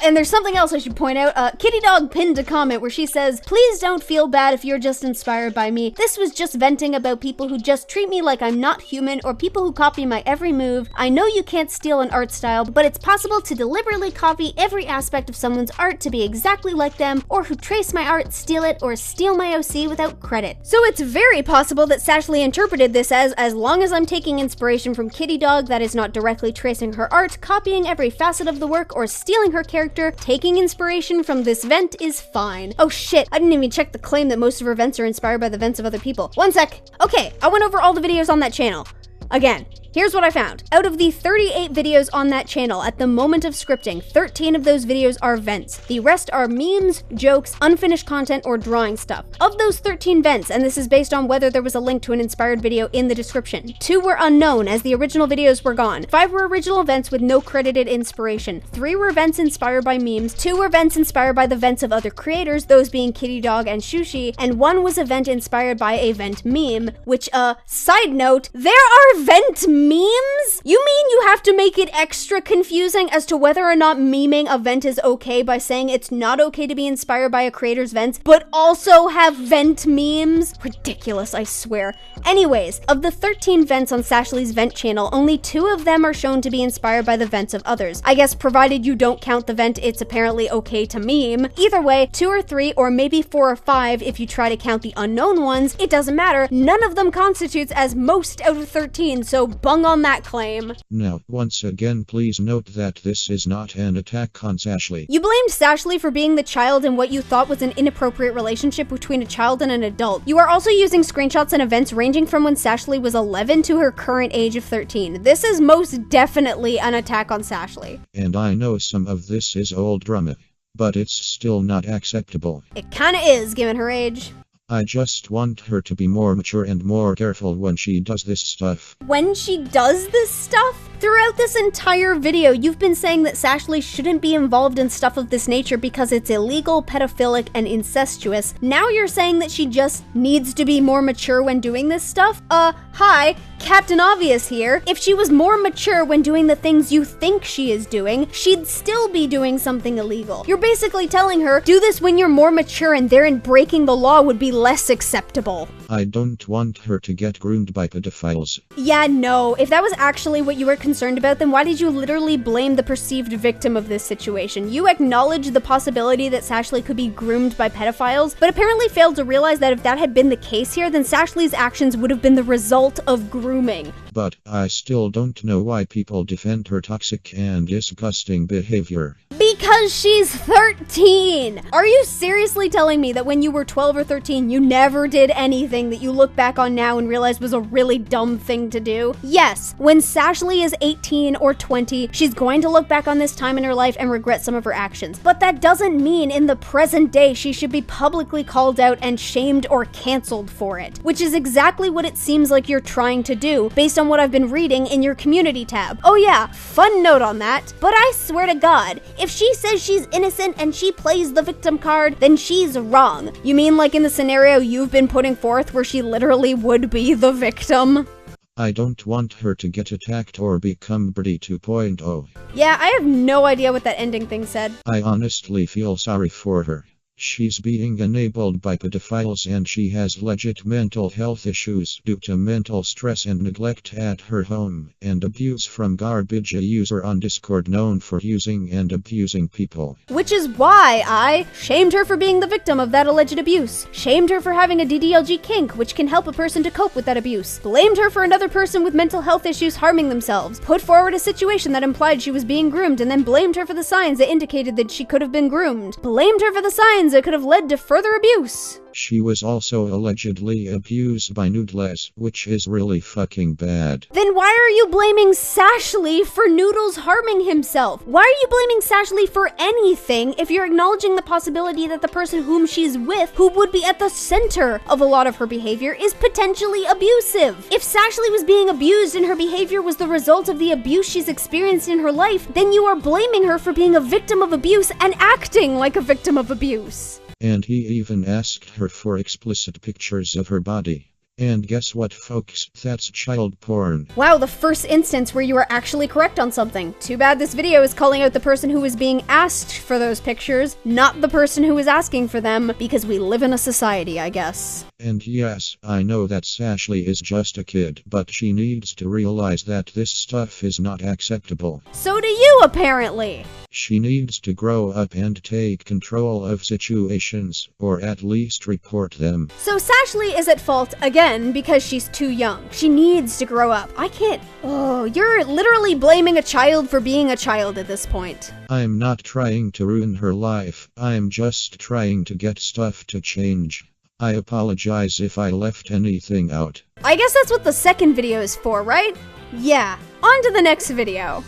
and there's something else I should point out. Kitty Dog pinned a comment where she says, "Please don't feel bad if you're just inspired by me. This was just venting about people who just treat me like I'm not human or people who copy my every move. I know you can't steal an art style, but it's possible to deliberately copy every aspect of someone's art to be exactly like them, or who trace my art, steal it, or steal my OC without credit." So it's very possible that Sashley interpreted this as long as I'm taking inspiration from Kitty Dog that is not directly tracing her art, copying every facet of the work, or stealing her character, taking inspiration from this vent is fine. Oh shit, I didn't even check the claim that most of her vents are inspired by the vents of other people. One sec. Okay, I went over all the videos on that channel. Again, here's what I found. Out of the 38 videos on that channel, at the moment of scripting, 13 of those videos are vents. The rest are memes, jokes, unfinished content, or drawing stuff. Of those 13 vents, and this is based on whether there was a link to an inspired video in the description, 2 were unknown as the original videos were gone. 5 were original vents with no credited inspiration. 3 were vents inspired by memes. 2 were vents inspired by the vents of other creators, those being Kitty Dog and Shushi, and 1 was a vent inspired by a vent meme, which, side note, there are vent memes? You mean you have to make it extra confusing as to whether or not memeing a vent is okay by saying it's not okay to be inspired by a creator's vents, but also have vent memes? Ridiculous, I swear. Anyways, of the 13 vents on Sashley's vent channel, only 2 of them are shown to be inspired by the vents of others. I guess provided you don't count the vent it's apparently okay to meme. Either way, 2 or 3, or maybe 4 or 5 if you try to count the unknown ones, it doesn't matter. None of them constitutes as most out of 13, so bung on that claim. Now, once again, please note that this is not an attack on Sashley. You blamed Sashley for being the child in what you thought was an inappropriate relationship between a child and an adult. You are also using screenshots and events ranging from when Sashley was 11 to her current age of 13. This is most definitely an attack on Sashley. And I know some of this is old drama, but it's still not acceptable. It kinda is, given her age. I just want her to be more mature and more careful when she does this stuff. When she does this stuff? Throughout this entire video, you've been saying that Sashley shouldn't be involved in stuff of this nature because it's illegal, pedophilic, and incestuous. Now you're saying that she just needs to be more mature when doing this stuff? Hi, Captain Obvious here. If she was more mature when doing the things you think she is doing, she'd still be doing something illegal. You're basically telling her, do this when you're more mature and therein breaking the law would be less acceptable. I don't want her to get groomed by pedophiles. Yeah, no. If that was actually what you were concerned about, then why did you literally blame the perceived victim of this situation? You acknowledged the possibility that Sashley could be groomed by pedophiles, but apparently failed to realize that if that had been the case here, then Sashley's actions would have been the result of grooming. but I still don't know why people defend her toxic and disgusting behavior. Because she's 13! Are you seriously telling me that when you were 12 or 13, you never did anything that you look back on now and realize was a really dumb thing to do? Yes, when Sashley is 18 or 20, she's going to look back on this time in her life and regret some of her actions. But that doesn't mean in the present day she should be publicly called out and shamed or canceled for it, which is exactly what it seems like you're trying to do based on what I've been reading in your community tab. Oh yeah, fun note on that, but I swear to God, if she says she's innocent and she plays the victim card, then she's wrong. You mean like in the scenario you've been putting forth where she literally would be the victim? I don't want her to get attacked or become Birdie 2.0. Yeah, I have no idea what that ending thing said. I honestly feel sorry for her. She's being enabled by pedophiles and she has legit mental health issues due to mental stress and neglect at her home, and abuse from Garbage, a user on Discord known for using and abusing people. Which is why I shamed her for being the victim of that alleged abuse, shamed her for having a DDLG kink which can help a person to cope with that abuse, blamed her for another person with mental health issues harming themselves, put forward a situation that implied she was being groomed and then blamed her for the signs that indicated that she could have been groomed, blamed her for the signs that could have led to further abuse. She was also allegedly abused by Noodles, which is really fucking bad. Then why are you blaming Sashley for Noodles harming himself? Why are you blaming Sashley for anything if you're acknowledging the possibility that the person whom she's with, who would be at the center of a lot of her behavior, is potentially abusive? If Sashley was being abused and her behavior was the result of the abuse she's experienced in her life, then you are blaming her for being a victim of abuse and acting like a victim of abuse. And he even asked her for explicit pictures of her body. And guess what, folks? That's child porn. Wow, the first instance where you were actually correct on something. Too bad this video is calling out the person who was being asked for those pictures, not the person who was asking for them, because we live in a society, I guess. And yes, I know that Sashley is just a kid, but she needs to realize that this stuff is not acceptable. So do you, apparently. She needs to grow up and take control of situations, or at least report them. So Sashley is at fault again because she's too young. She needs to grow up. I can't. Oh, you're literally blaming a child for being a child at this point. I'm not trying to ruin her life, I'm just trying to get stuff to change. I apologize if I left anything out. I guess that's what the second video is for, right? Yeah, on to the next video.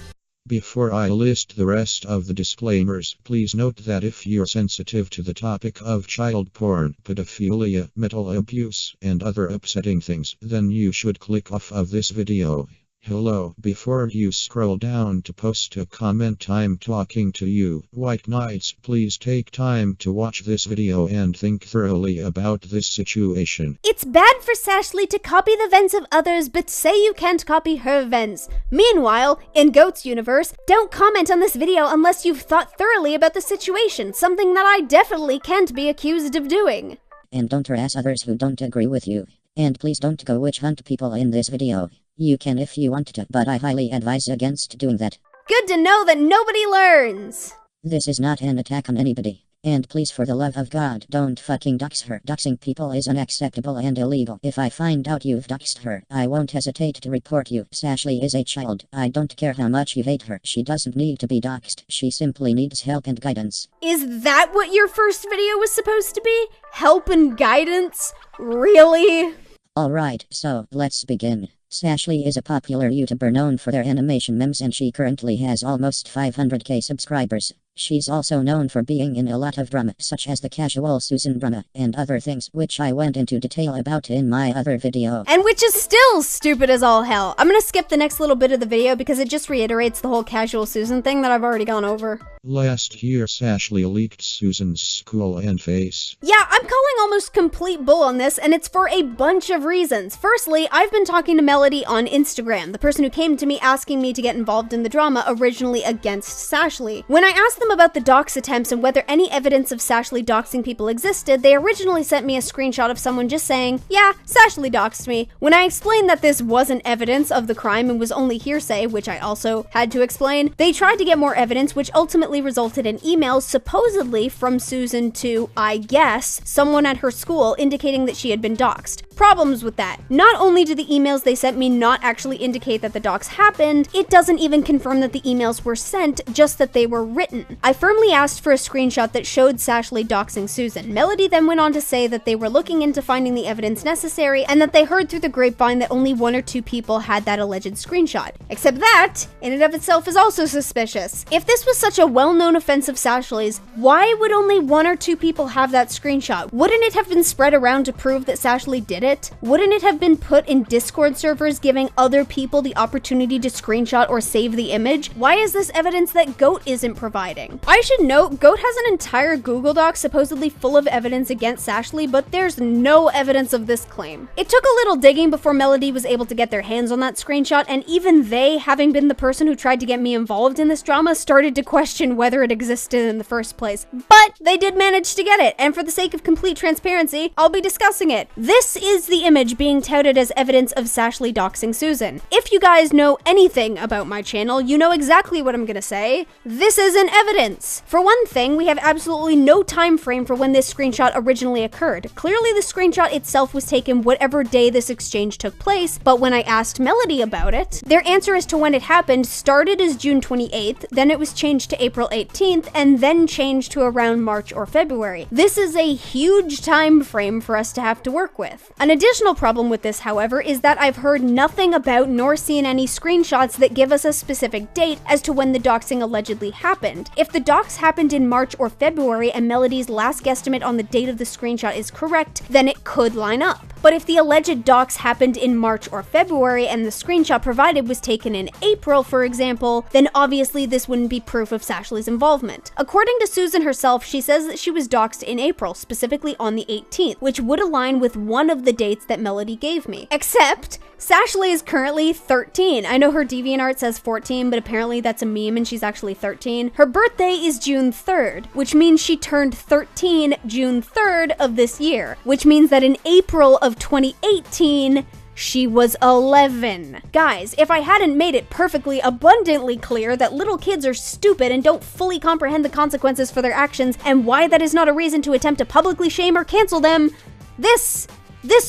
Before I list the rest of the disclaimers, please note that if you're sensitive to the topic of child porn, pedophilia, mental abuse, and other upsetting things, then you should click off of this video. Hello, before you scroll down to post a comment, I'm talking to you. White Knights, please take time to watch this video and think thoroughly about this situation. It's bad for Sashley to copy the vents of others, but say you can't copy her vents. Meanwhile, in Goat's universe, don't comment on this video unless you've thought thoroughly about the situation, something that I definitely can't be accused of doing. And don't harass others who don't agree with you. And please don't go witch hunt people in this video. You can if you want to, but I highly advise against doing that. Good to know that nobody learns. This is not an attack on anybody. And please, for the love of God, don't fucking dox her. Doxing people is unacceptable and illegal. If I find out you've doxed her, I won't hesitate to report you. Sashley is a child. I don't care how much you hate her. She doesn't need to be doxed. She simply needs help and guidance. Is that what your first video was supposed to be? Help and guidance? Really? Alright, so let's begin. Sashley is a popular YouTuber known for their animation memes, and she currently has almost 500k subscribers. She's also known for being in a lot of drama, such as the casual Susan drama, and other things, which I went into detail about in my other video. And which is still stupid as all hell. I'm gonna skip the next little bit of the video because it just reiterates the whole casual Susan thing that I've already gone over. Last year, Sashley leaked Susan's school and face. Yeah, I'm calling almost complete bull on this, and it's for a bunch of reasons. Firstly, I've been talking to Melody on Instagram, the person who came to me asking me to get involved in the drama originally against Sashley. When I asked them about the dox attempts and whether any evidence of Sashley doxing people existed, they originally sent me a screenshot of someone just saying, yeah, Sashley doxed me. When I explained that this wasn't evidence of the crime and was only hearsay, which I also had to explain, they tried to get more evidence, which ultimately resulted in emails supposedly from Susan to, I guess, someone at her school indicating that she had been doxed. problems with that. Not only do the emails they sent me not actually indicate that the docs happened, it doesn't even confirm that the emails were sent, just that they were written. I firmly asked for a screenshot that showed Sashley doxing Susan. Melody then went on to say that they were looking into finding the evidence necessary and that they heard through the grapevine that only 1 or 2 people had that alleged screenshot. Except that, in and of itself, is also suspicious. If this was such a well-known offense of Sashley's, why would only 1 or 2 people have that screenshot? Wouldn't it have been spread around to prove that Sashley did it? Wouldn't it have been put in Discord servers giving other people the opportunity to screenshot or save the image? Why is this evidence that Goat isn't providing? I should note, Goat has an entire Google Doc supposedly full of evidence against Sashley, but there's no evidence of this claim. It took a little digging before Melody was able to get their hands on that screenshot, and even they, having been the person who tried to get me involved in this drama, started to question whether it existed in the first place. But they did manage to get it, and for the sake of complete transparency, I'll be discussing it. This is the image being touted as evidence of Sashley doxing Susan. If you guys know anything about my channel, you know exactly what I'm gonna say. This isn't evidence. For one thing, we have absolutely no time frame for when this screenshot originally occurred. Clearly, the screenshot itself was taken whatever day this exchange took place, but when I asked Melody about it, their answer as to when it happened started as June 28th, then it was changed to April 18th, and then changed to around March or February. This is a huge time frame for us to have to work with. An additional problem with this, however, is that I've heard nothing about nor seen any screenshots that give us a specific date as to when the doxing allegedly happened. If the dox happened in March or February and Melody's last guesstimate on the date of the screenshot is correct, then it could line up. But if the alleged dox happened in March or February and the screenshot provided was taken in April, for example, then obviously this wouldn't be proof of Sashley's involvement. According to Susan herself, she says that she was doxed in April, specifically on the 18th, which would align with one of the dates that Melody gave me. Except, Sashley is currently 13. I know her DeviantArt says 14, but apparently that's a meme and she's actually 13. Her birthday is June 3rd, which means she turned 13 June 3rd of this year, which means that in April of 2018, she was 11. Guys, if I hadn't made it perfectly abundantly clear that little kids are stupid and don't fully comprehend the consequences for their actions and why that is not a reason to attempt to publicly shame or cancel them, this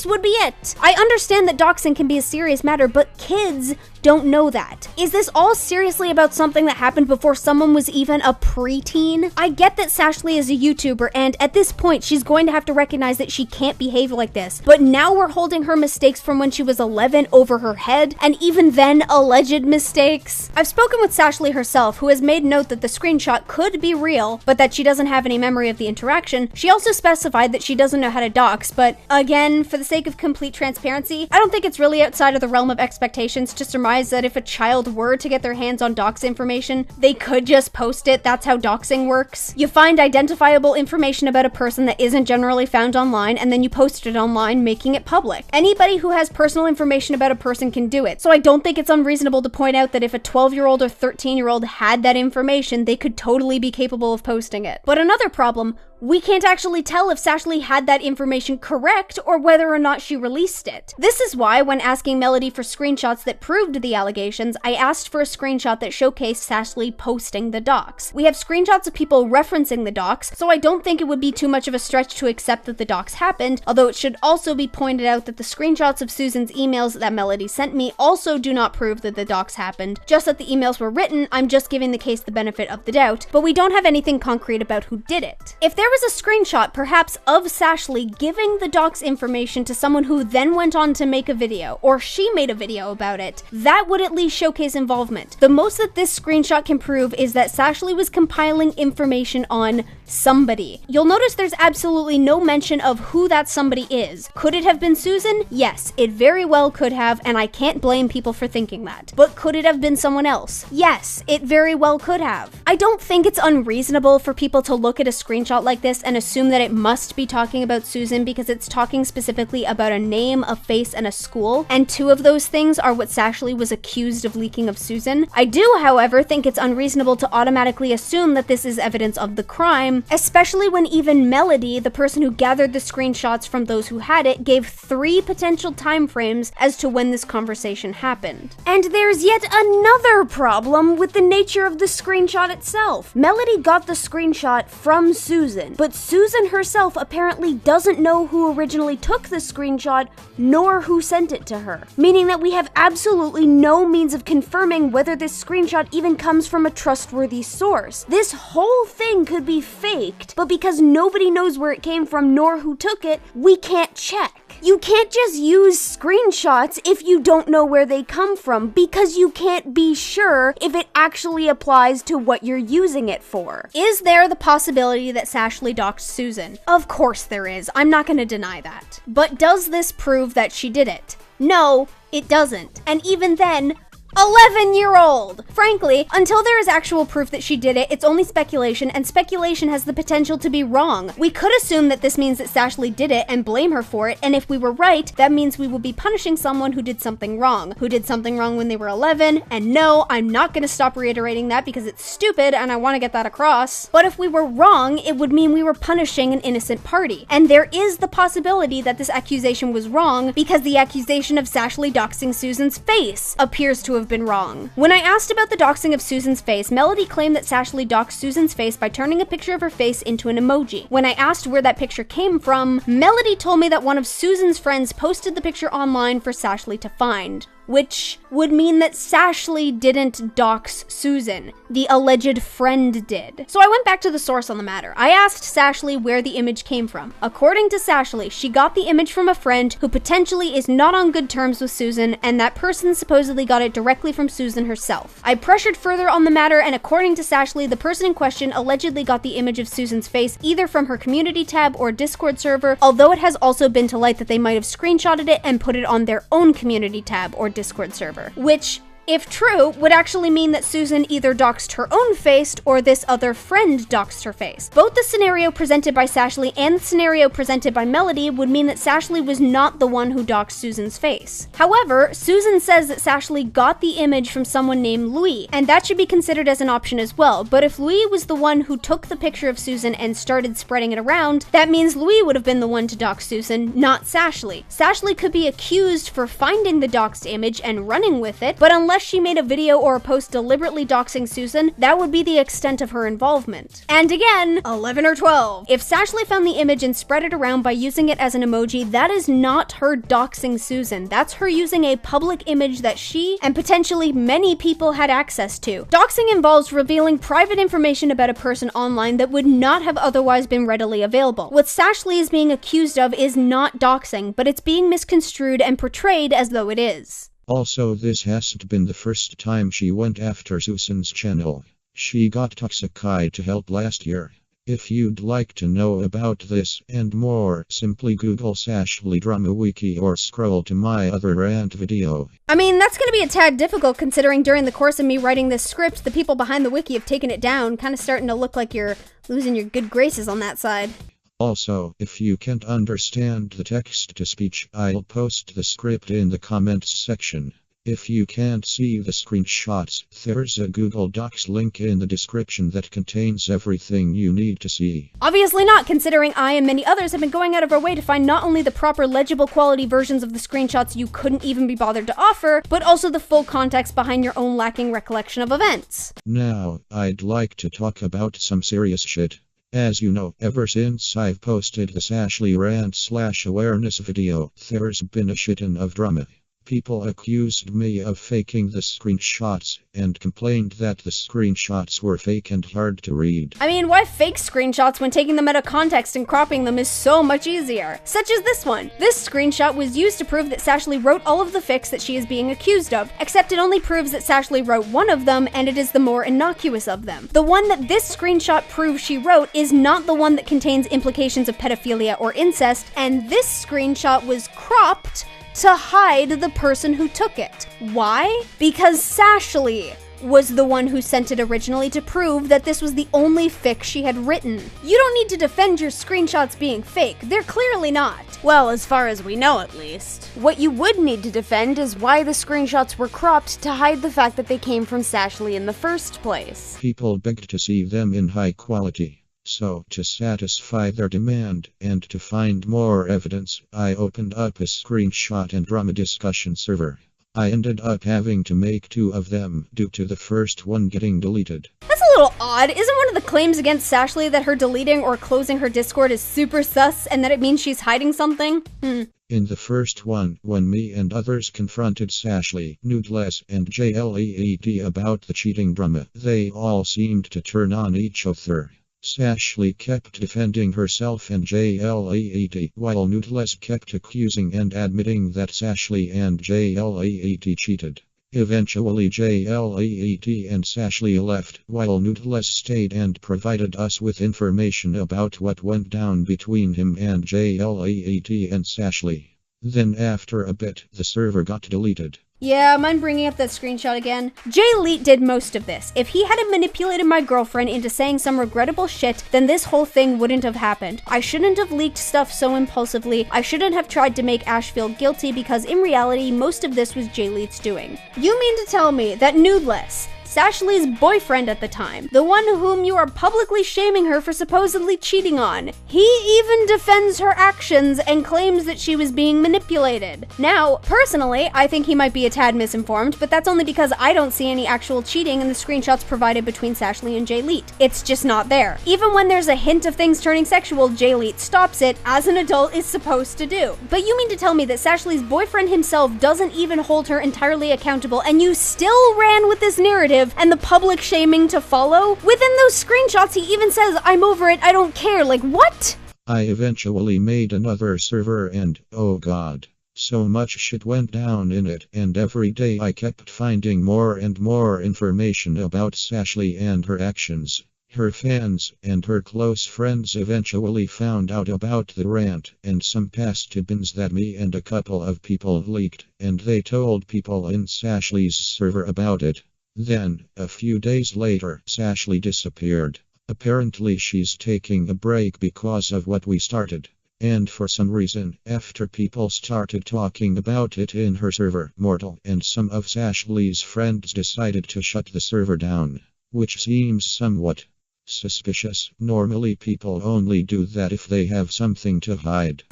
would be it. I understand that doxing can be a serious matter, but kids don't know that. Is this all seriously about something that happened before someone was even a preteen? I get that Sashley is a YouTuber, and at this point, she's going to have to recognize that she can't behave like this. But now we're holding her mistakes from when she was 11 over her head, and even then, alleged mistakes. I've spoken with Sashley herself, who has made note that the screenshot could be real, but that she doesn't have any memory of the interaction. She also specified that she doesn't know how to dox, but again, for the sake of complete transparency, I don't think it's really outside of the realm of expectations to surmise that if a child were to get their hands on dox information, they could just post it. That's how doxing works. You find identifiable information about a person that isn't generally found online, and then you post it online, making it public. Anybody who has personal information about a person can do it, so I don't think it's unreasonable to point out that if a 12-year-old or 13-year-old had that information, they could totally be capable of posting it. But another problem, we can't actually tell if Sashley had that information correct or whether or not she released it. This is why, when asking Melody for screenshots that proved the allegations, I asked for a screenshot that showcased Sashley posting the docs. We have screenshots of people referencing the docs, so I don't think it would be too much of a stretch to accept that the docs happened, although it should also be pointed out that the screenshots of Susan's emails that Melody sent me also do not prove that the docs happened, just that the emails were written. I'm just giving the case the benefit of the doubt, but we don't have anything concrete about who did it. If there was a screenshot, perhaps, of Sashley giving the docs information to someone who then went on to make a video, or she made a video about it, that would at least showcase involvement. The most that this screenshot can prove is that Sashley was compiling information on somebody. You'll notice there's absolutely no mention of who that somebody is. Could it have been Susan? Yes, it very well could have, and I can't blame people for thinking that. But could it have been someone else? Yes, it very well could have. I don't think it's unreasonable for people to look at a screenshot like this and assume that it must be talking about Susan because it's talking specifically about a name, a face, and a school, and two of those things are what Sashley was accused of leaking of Susan. I do, however, think it's unreasonable to automatically assume that this is evidence of the crime time, especially when even Melody, the person who gathered the screenshots from those who had it, gave 3 potential time frames as to when this conversation happened. And there's yet another problem with the nature of the screenshot itself. Melody got the screenshot from Susan, but Susan herself apparently doesn't know who originally took the screenshot, nor who sent it to her, meaning that we have absolutely no means of confirming whether this screenshot even comes from a trustworthy source. This whole thing could be faked, but because nobody knows where it came from nor who took it, we can't check. You can't just use screenshots if you don't know where they come from, because you can't be sure if it actually applies to what you're using it for. Is there the possibility that Sashley doxed Susan? Of course there is. I'm not going to deny that. But does this prove that she did it? No, it doesn't. And even then, 11-year-old! Frankly, until there is actual proof that she did it, it's only speculation, and speculation has the potential to be wrong. We could assume that this means that Sashley did it and blame her for it, and if we were right, that means we will be punishing someone who did something wrong when they were 11, and no, I'm not gonna stop reiterating that because it's stupid and I want to get that across. But if we were wrong, it would mean we were punishing an innocent party. And there is the possibility that this accusation was wrong because the accusation of Sashley doxing Susan's face appears to have been wrong. When I asked about the doxing of Susan's face, Melody claimed that Sashley doxed Susan's face by turning a picture of her face into an emoji. When I asked where that picture came from, Melody told me that one of Susan's friends posted the picture online for Sashley to find, which would mean that Sashley didn't dox Susan. The alleged friend did. So I went back to the source on the matter. I asked Sashley where the image came from. According to Sashley, she got the image from a friend who potentially is not on good terms with Susan, and that person supposedly got it directly from Susan herself. I pressured further on the matter, and according to Sashley, the person in question allegedly got the image of Susan's face either from her community tab or Discord server, although it has also been to light that they might have screenshotted it and put it on their own community tab or Discord server, which, if true, would actually mean that Susan either doxed her own face or this other friend doxed her face. Both the scenario presented by Sashley and the scenario presented by Melody would mean that Sashley was not the one who doxed Susan's face. However, Susan says that Sashley got the image from someone named Louis, and that should be considered as an option as well. But if Louis was the one who took the picture of Susan and started spreading it around, that means Louis would have been the one to dox Susan, not Sashley. Sashley could be accused for finding the doxed image and running with it, but unless she made a video or a post deliberately doxing Susan, that would be the extent of her involvement. And again, 11 or 12. If Sashley found the image and spread it around by using it as an emoji, that is not her doxing Susan. That's her using a public image that she and potentially many people had access to. Doxing involves revealing private information about a person online that would not have otherwise been readily available. What Sashley is being accused of is not doxing, but it's being misconstrued and portrayed as though it is. Also, this hasn't been the first time she went after Susan's channel. She got Toxic to help last year. If you'd like to know about this and more, simply Google Sashley Drama Wiki or scroll to my other rant video. I mean, that's gonna be a tad difficult considering during the course of me writing this script, the people behind the wiki have taken it down, kind of starting to look like you're losing your good graces on that side. Also, if you can't understand the text-to-speech, I'll post the script in the comments section. If you can't see the screenshots, there's a Google Docs link in the description that contains everything you need to see. Obviously not, considering I and many others have been going out of our way to find not only the proper legible quality versions of the screenshots you couldn't even be bothered to offer, but also the full context behind your own lacking recollection of events. Now, I'd like to talk about some serious shit. As you know, ever since I've posted the Sashley rant/awareness video, there's been a shitton of drama. People accused me of faking the screenshots and complained that the screenshots were fake and hard to read. I mean, why fake screenshots when taking them out of context and cropping them is so much easier? Such as this one. This screenshot was used to prove that Sashley wrote all of the fics that she is being accused of, except it only proves that Sashley wrote one of them, and it is the more innocuous of them. The one that this screenshot proves she wrote is not the one that contains implications of pedophilia or incest, and this screenshot was cropped to hide the person who took it. Why? Because Sashley was the one who sent it originally to prove that this was the only fic she had written. You don't need to defend your screenshots being fake. They're clearly not. Well, as far as we know at least. What you would need to defend is why the screenshots were cropped to hide the fact that they came from Sashley in the first place. People begged to see them in high quality. So, to satisfy their demand, and to find more evidence, I opened up a screenshot and drama discussion server. I ended up having to make 2 of them, due to the first one getting deleted. That's a little odd. Isn't one of the claims against Sashley that her deleting or closing her Discord is super sus and that it means she's hiding something? In the first one, when me and others confronted Sashley, Nudeless, and JLEED about the cheating drama, they all seemed to turn on each other. Sashley kept defending herself and JLEED, while Nudeless kept accusing and admitting that Sashley and JLEED cheated. Eventually JLEED and Sashley left, while Nudeless stayed and provided us with information about what went down between him and JLEED and Sashley. Then after a bit, the server got deleted. Yeah, mind bringing up that screenshot again? J-Leet did most of this. If he hadn't manipulated my girlfriend into saying some regrettable shit, then this whole thing wouldn't have happened. I shouldn't have leaked stuff so impulsively. I shouldn't have tried to make Ash feel guilty because in reality, most of this was J-Leet's doing. You mean to tell me that Nudeless, Sashley's boyfriend at the time, the one whom you are publicly shaming her for supposedly cheating on, he even defends her actions and claims that she was being manipulated. Now, personally, I think he might be a tad misinformed, but that's only because I don't see any actual cheating in the screenshots provided between Sashley and J-Leet. It's just not there. Even when there's a hint of things turning sexual, J-Leet stops it, as an adult is supposed to do. But you mean to tell me that Sashley's boyfriend himself doesn't even hold her entirely accountable, and you still ran with this narrative and the public shaming to follow? Within those screenshots, he even says, "I'm over it, I don't care." Like, what? I eventually made another server and, oh god, so much shit went down in it, and every day I kept finding more and more information about Sashley and her actions. Her fans and her close friends eventually found out about the rant and some past tidbits that me and a couple of people leaked, and they told people in Sashley's server about it. Then, a few days later, Sashley disappeared. Apparently she's taking a break because of what we started. And for some reason, after people started talking about it in her server, Mortal, and some of Sashley's friends decided to shut the server down. Which seems somewhat suspicious. Normally people only do that if they have something to hide.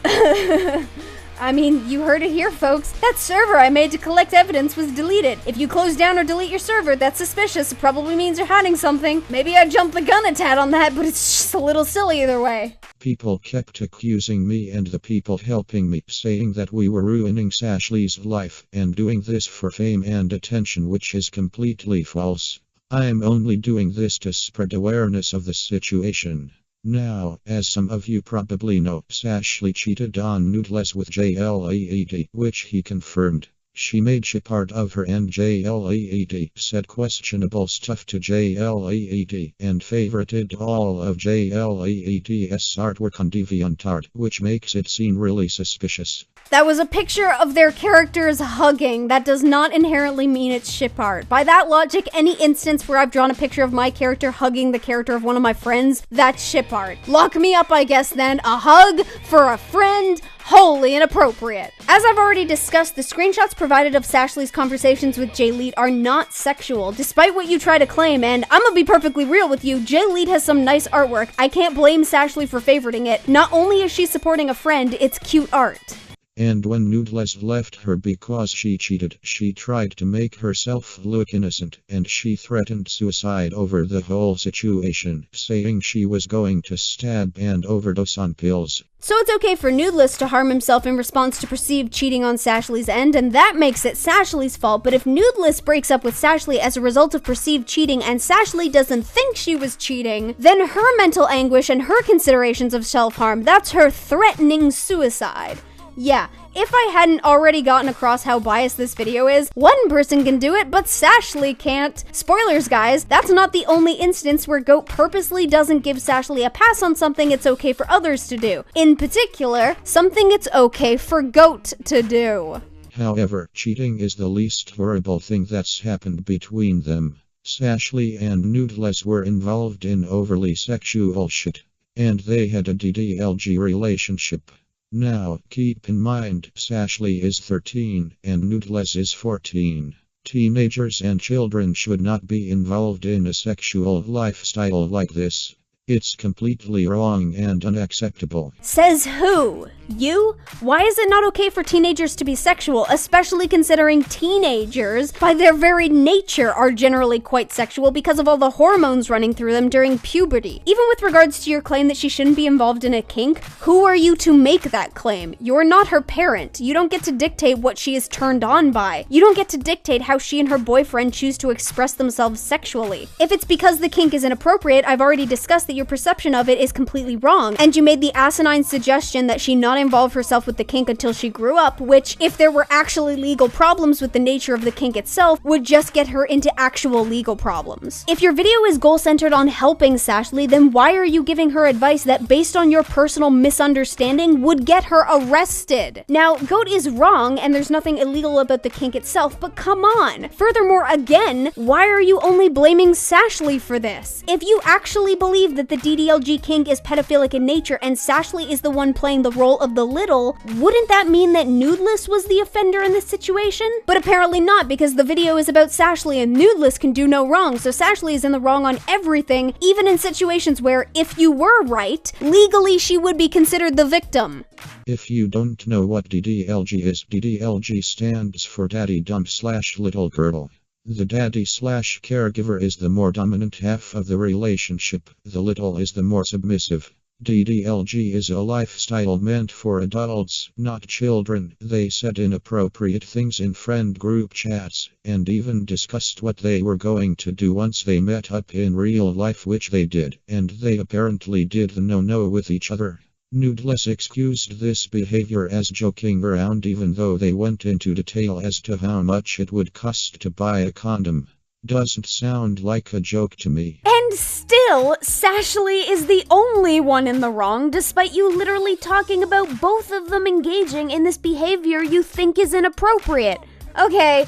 I mean, you heard it here, folks. That server I made to collect evidence was deleted. If you close down or delete your server, that's suspicious. It probably means you're hiding something. Maybe I jumped the gun a tad on that, but it's just a little silly either way. People kept accusing me and the people helping me, saying that we were ruining Sashley's life and doing this for fame and attention, which is completely false. I'm only doing this to spread awareness of the situation. Now, as some of you probably know, Sashley cheated on Nudeless with JLEED, which he confirmed. She made shit part of her, and JLEED said questionable stuff to JLEED and favorited all of JLEED's artwork on DeviantArt, which makes it seem really suspicious. That was a picture of their characters hugging. That does not inherently mean it's ship art. By that logic, any instance where I've drawn a picture of my character hugging the character of one of my friends, that's ship art. Lock me up, I guess, then. A hug for a friend? Wholly inappropriate. As I've already discussed, the screenshots provided of Sashley's conversations with J-Leet are not sexual, despite what you try to claim, and I'm gonna be perfectly real with you, J-Leet has some nice artwork. I can't blame Sashley for favoriting it. Not only is she supporting a friend, it's cute art. And when Nudeless left her because she cheated, she tried to make herself look innocent, and she threatened suicide over the whole situation, saying she was going to stab and overdose on pills. So it's okay for Nudeless to harm himself in response to perceived cheating on Sashley's end, and that makes it Sashley's fault, but if Nudeless breaks up with Sashley as a result of perceived cheating and Sashley doesn't think she was cheating, then her mental anguish and her considerations of self-harm, that's her threatening suicide. Yeah, if I hadn't already gotten across how biased this video is, one person can do it, but Sashley can't. Spoilers, guys, that's not the only instance where Goat purposely doesn't give Sashley a pass on something it's okay for others to do. In particular, something it's okay for Goat to do. However, cheating is the least horrible thing that's happened between them. Sashley and Nudeless were involved in overly sexual shit, and they had a DDLG relationship. Now, keep in mind, Sashley is 13, and Nudeless is 14. Teenagers and children should not be involved in a sexual lifestyle like this. It's completely wrong and unacceptable. Says who? You? Why is it not okay for teenagers to be sexual, especially considering teenagers, by their very nature, are generally quite sexual because of all the hormones running through them during puberty? Even with regards to your claim that she shouldn't be involved in a kink, who are you to make that claim? You're not her parent. You don't get to dictate what she is turned on by. You don't get to dictate how she and her boyfriend choose to express themselves sexually. If it's because the kink is inappropriate, I've already discussed that your perception of it is completely wrong, and you made the asinine suggestion that she not involve herself with the kink until she grew up, which, if there were actually legal problems with the nature of the kink itself, would just get her into actual legal problems. If your video is goal-centered on helping Sashley, then why are you giving her advice that, based on your personal misunderstanding, would get her arrested? Now, Goat is wrong, and there's nothing illegal about the kink itself, but come on! Furthermore, again, why are you only blaming Sashley for this? If you actually believe that the DDLG kink is pedophilic in nature and Sashley is the one playing the role of the little, wouldn't that mean that Nudeless was the offender in this situation? But apparently not, because the video is about Sashley and Nudeless can do no wrong, so Sashley is in the wrong on everything, even in situations where, if you were right, legally she would be considered the victim. If you don't know what DDLG is, DDLG stands for Daddy Dump / Little Girl. The daddy / caregiver is the more dominant half of the relationship, the little is the more submissive. DDLG is a lifestyle meant for adults, not children. They said inappropriate things in friend group chats, and even discussed what they were going to do once they met up in real life, which they did, and they apparently did the no-no with each other. Nudeless excused this behavior as joking around, even though they went into detail as to how much it would cost to buy a condom. Doesn't sound like a joke to me. And still, Sashley is the only one in the wrong, despite you literally talking about both of them engaging in this behavior you think is inappropriate. Okay,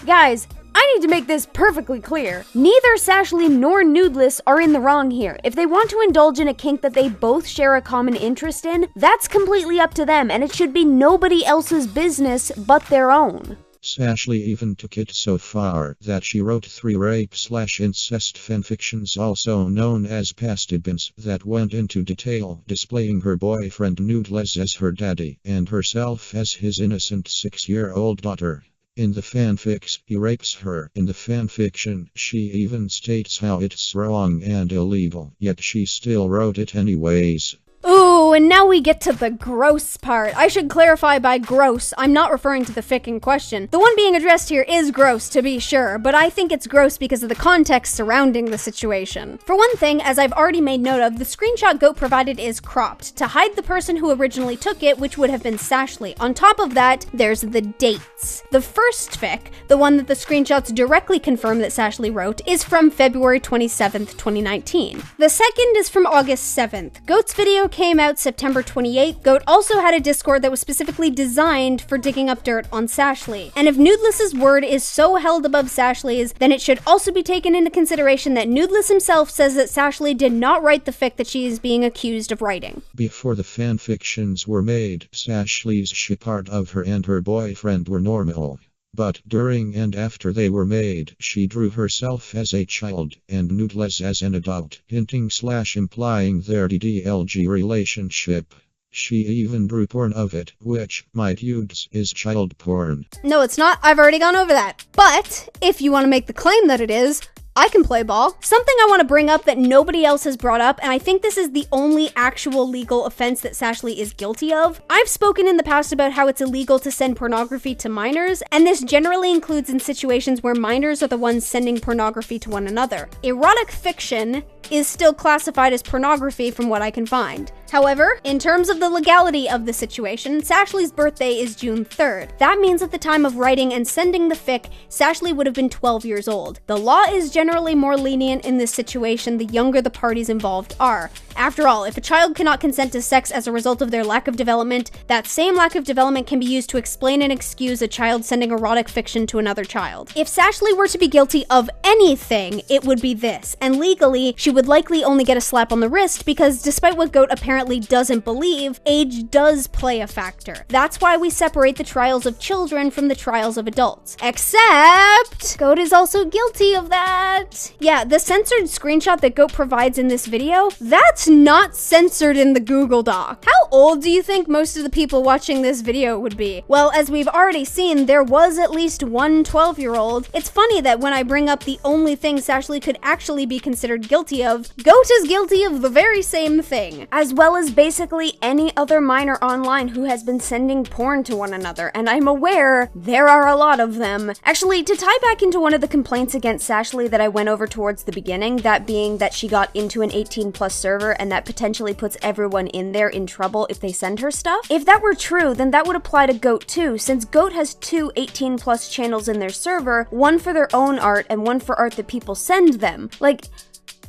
guys, I need to make this perfectly clear. Neither Sashley nor Nudeless are in the wrong here. If they want to indulge in a kink that they both share a common interest in, that's completely up to them, and it should be nobody else's business but their own. Sashley even took it so far that she wrote 3 rape/incest fanfictions, also known as pastibins, that went into detail, displaying her boyfriend Nudeless as her daddy, and herself as his innocent 6-year-old daughter. In the fanfics, he rapes her. In the fanfiction, she even states how it's wrong and illegal, yet she still wrote it anyways. Ooh, and now we get to the gross part. I should clarify by gross, I'm not referring to the fic in question. The one being addressed here is gross, to be sure, but I think it's gross because of the context surrounding the situation. For one thing, as I've already made note of, the screenshot Goat provided is cropped to hide the person who originally took it, which would have been Sashley. On top of that, there's the dates. The first fic, the one that the screenshots directly confirm that Sashley wrote, is from February 27th, 2019. The second is from August 7th. Goat's video came out September 28th. Goat also had a Discord that was specifically designed for digging up dirt on Sashley. And if Nudeless's word is so held above Sashley's, then it should also be taken into consideration that Nudeless himself says that Sashley did not write the fic that she is being accused of writing. Before the fanfictions were made, Sashley's ship of her and her boyfriend were normal. But during and after they were made, she drew herself as a child and Nudeless as an adult, hinting/implying their DDLG relationship. She even drew porn of it, which, my dudes, is child porn. No, it's not. I've already gone over that. But if you want to make the claim that it is, I can play ball. Something I want to bring up that nobody else has brought up, and I think this is the only actual legal offense that Sashley is guilty of. I've spoken in the past about how it's illegal to send pornography to minors, and this generally includes in situations where minors are the ones sending pornography to one another. Erotic fiction is still classified as pornography from what I can find. However, in terms of the legality of the situation, Sashley's birthday is June 3rd. That means at the time of writing and sending the fic, Sashley would have been 12 years old. The law is generally more lenient in this situation the younger the parties involved are. After all, if a child cannot consent to sex as a result of their lack of development, that same lack of development can be used to explain and excuse a child sending erotic fiction to another child. If Sashley were to be guilty of anything, it would be this, and legally, she would would likely only get a slap on the wrist because despite what Goat apparently doesn't believe, age does play a factor. That's why we separate the trials of children from the trials of adults. Except, Goat is also guilty of that. Yeah, the censored screenshot that Goat provides in this video, that's not censored in the Google Doc. How old do you think most of the people watching this video would be? Well, as we've already seen, there was at least one 12-year-old. It's funny that when I bring up the only thing Sashley could actually be considered guilty of, Goat is guilty of the very same thing. As well as basically any other minor online who has been sending porn to one another, and I'm aware there are a lot of them. Actually, to tie back into one of the complaints against Sashley that I went over towards the beginning, that being that she got into an 18+ server and that potentially puts everyone in there in trouble if they send her stuff. If that were true, then that would apply to Goat too, since Goat has two 18+ channels in their server, one for their own art and one for art that people send them. Like,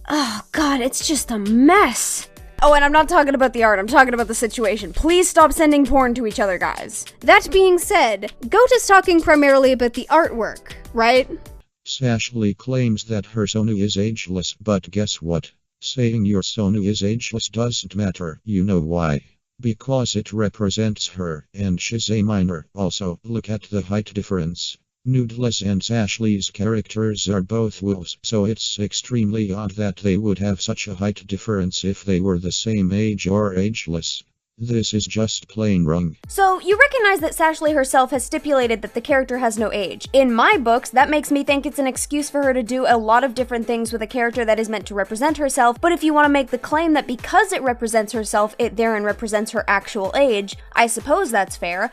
oh god, it's just a mess. Oh, and I'm not talking about the art, I'm talking about the situation. Please stop sending porn to each other, guys. That being said, Goat is talking primarily about the artwork, right? Sashley claims that her Sonu is ageless, but guess what? Saying your Sonu is ageless doesn't matter. You know why? Because it represents her, and she's a minor. Also, look at the height difference. Noodles and Sashley's characters are both wolves, so it's extremely odd that they would have such a height difference if they were the same age or ageless. This is just plain wrong. So, you recognize that Sashley herself has stipulated that the character has no age. In my books, that makes me think it's an excuse for her to do a lot of different things with a character that is meant to represent herself, but if you want to make the claim that because it represents herself, it therein represents her actual age, I suppose that's fair.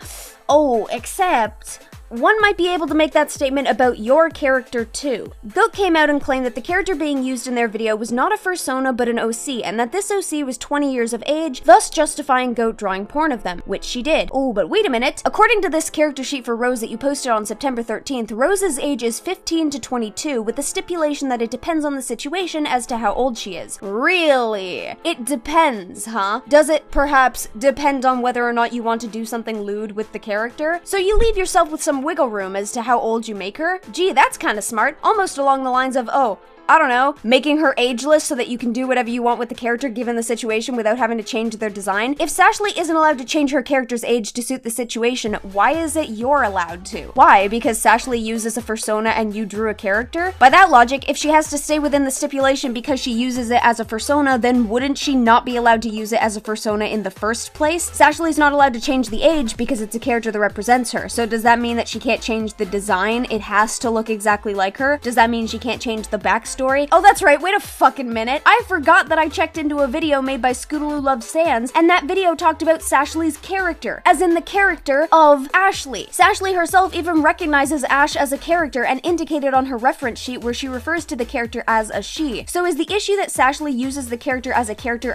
Oh, except one might be able to make that statement about your character too. Goat came out and claimed that the character being used in their video was not a fursona but an OC, and that this OC was 20 years of age, thus justifying Goat drawing porn of them, which she did. Oh, but wait a minute. According to this character sheet for Rose that you posted on September 13th, Rose's age is 15 to 22, with the stipulation that it depends on the situation as to how old she is. Really? It depends, huh? Does it perhaps depend on whether or not you want to do something lewd with the character? So you leave yourself with some wiggle room as to how old you make her? Gee, that's kind of smart. Almost along the lines of, oh, I don't know, making her ageless so that you can do whatever you want with the character given the situation without having to change their design. If Sashley isn't allowed to change her character's age to suit the situation, why is it you're allowed to? Why? Because Sashley uses a fursona and you drew a character? By that logic, if she has to stay within the stipulation because she uses it as a fursona, then wouldn't she not be allowed to use it as a fursona in the first place? Sashley's not allowed to change the age because it's a character that represents her. So does that mean that she can't change the design? It has to look exactly like her? Does that mean she can't change the backstory? Oh, that's right, wait a fucking minute. I forgot that I checked into a video made by Scootaloo Loves Sans, and that video talked about Sashley's character, as in the character of Ashley. Sashley herself even recognizes Ash as a character and indicated on her reference sheet where she refers to the character as a she. So is the issue that Sashley uses the character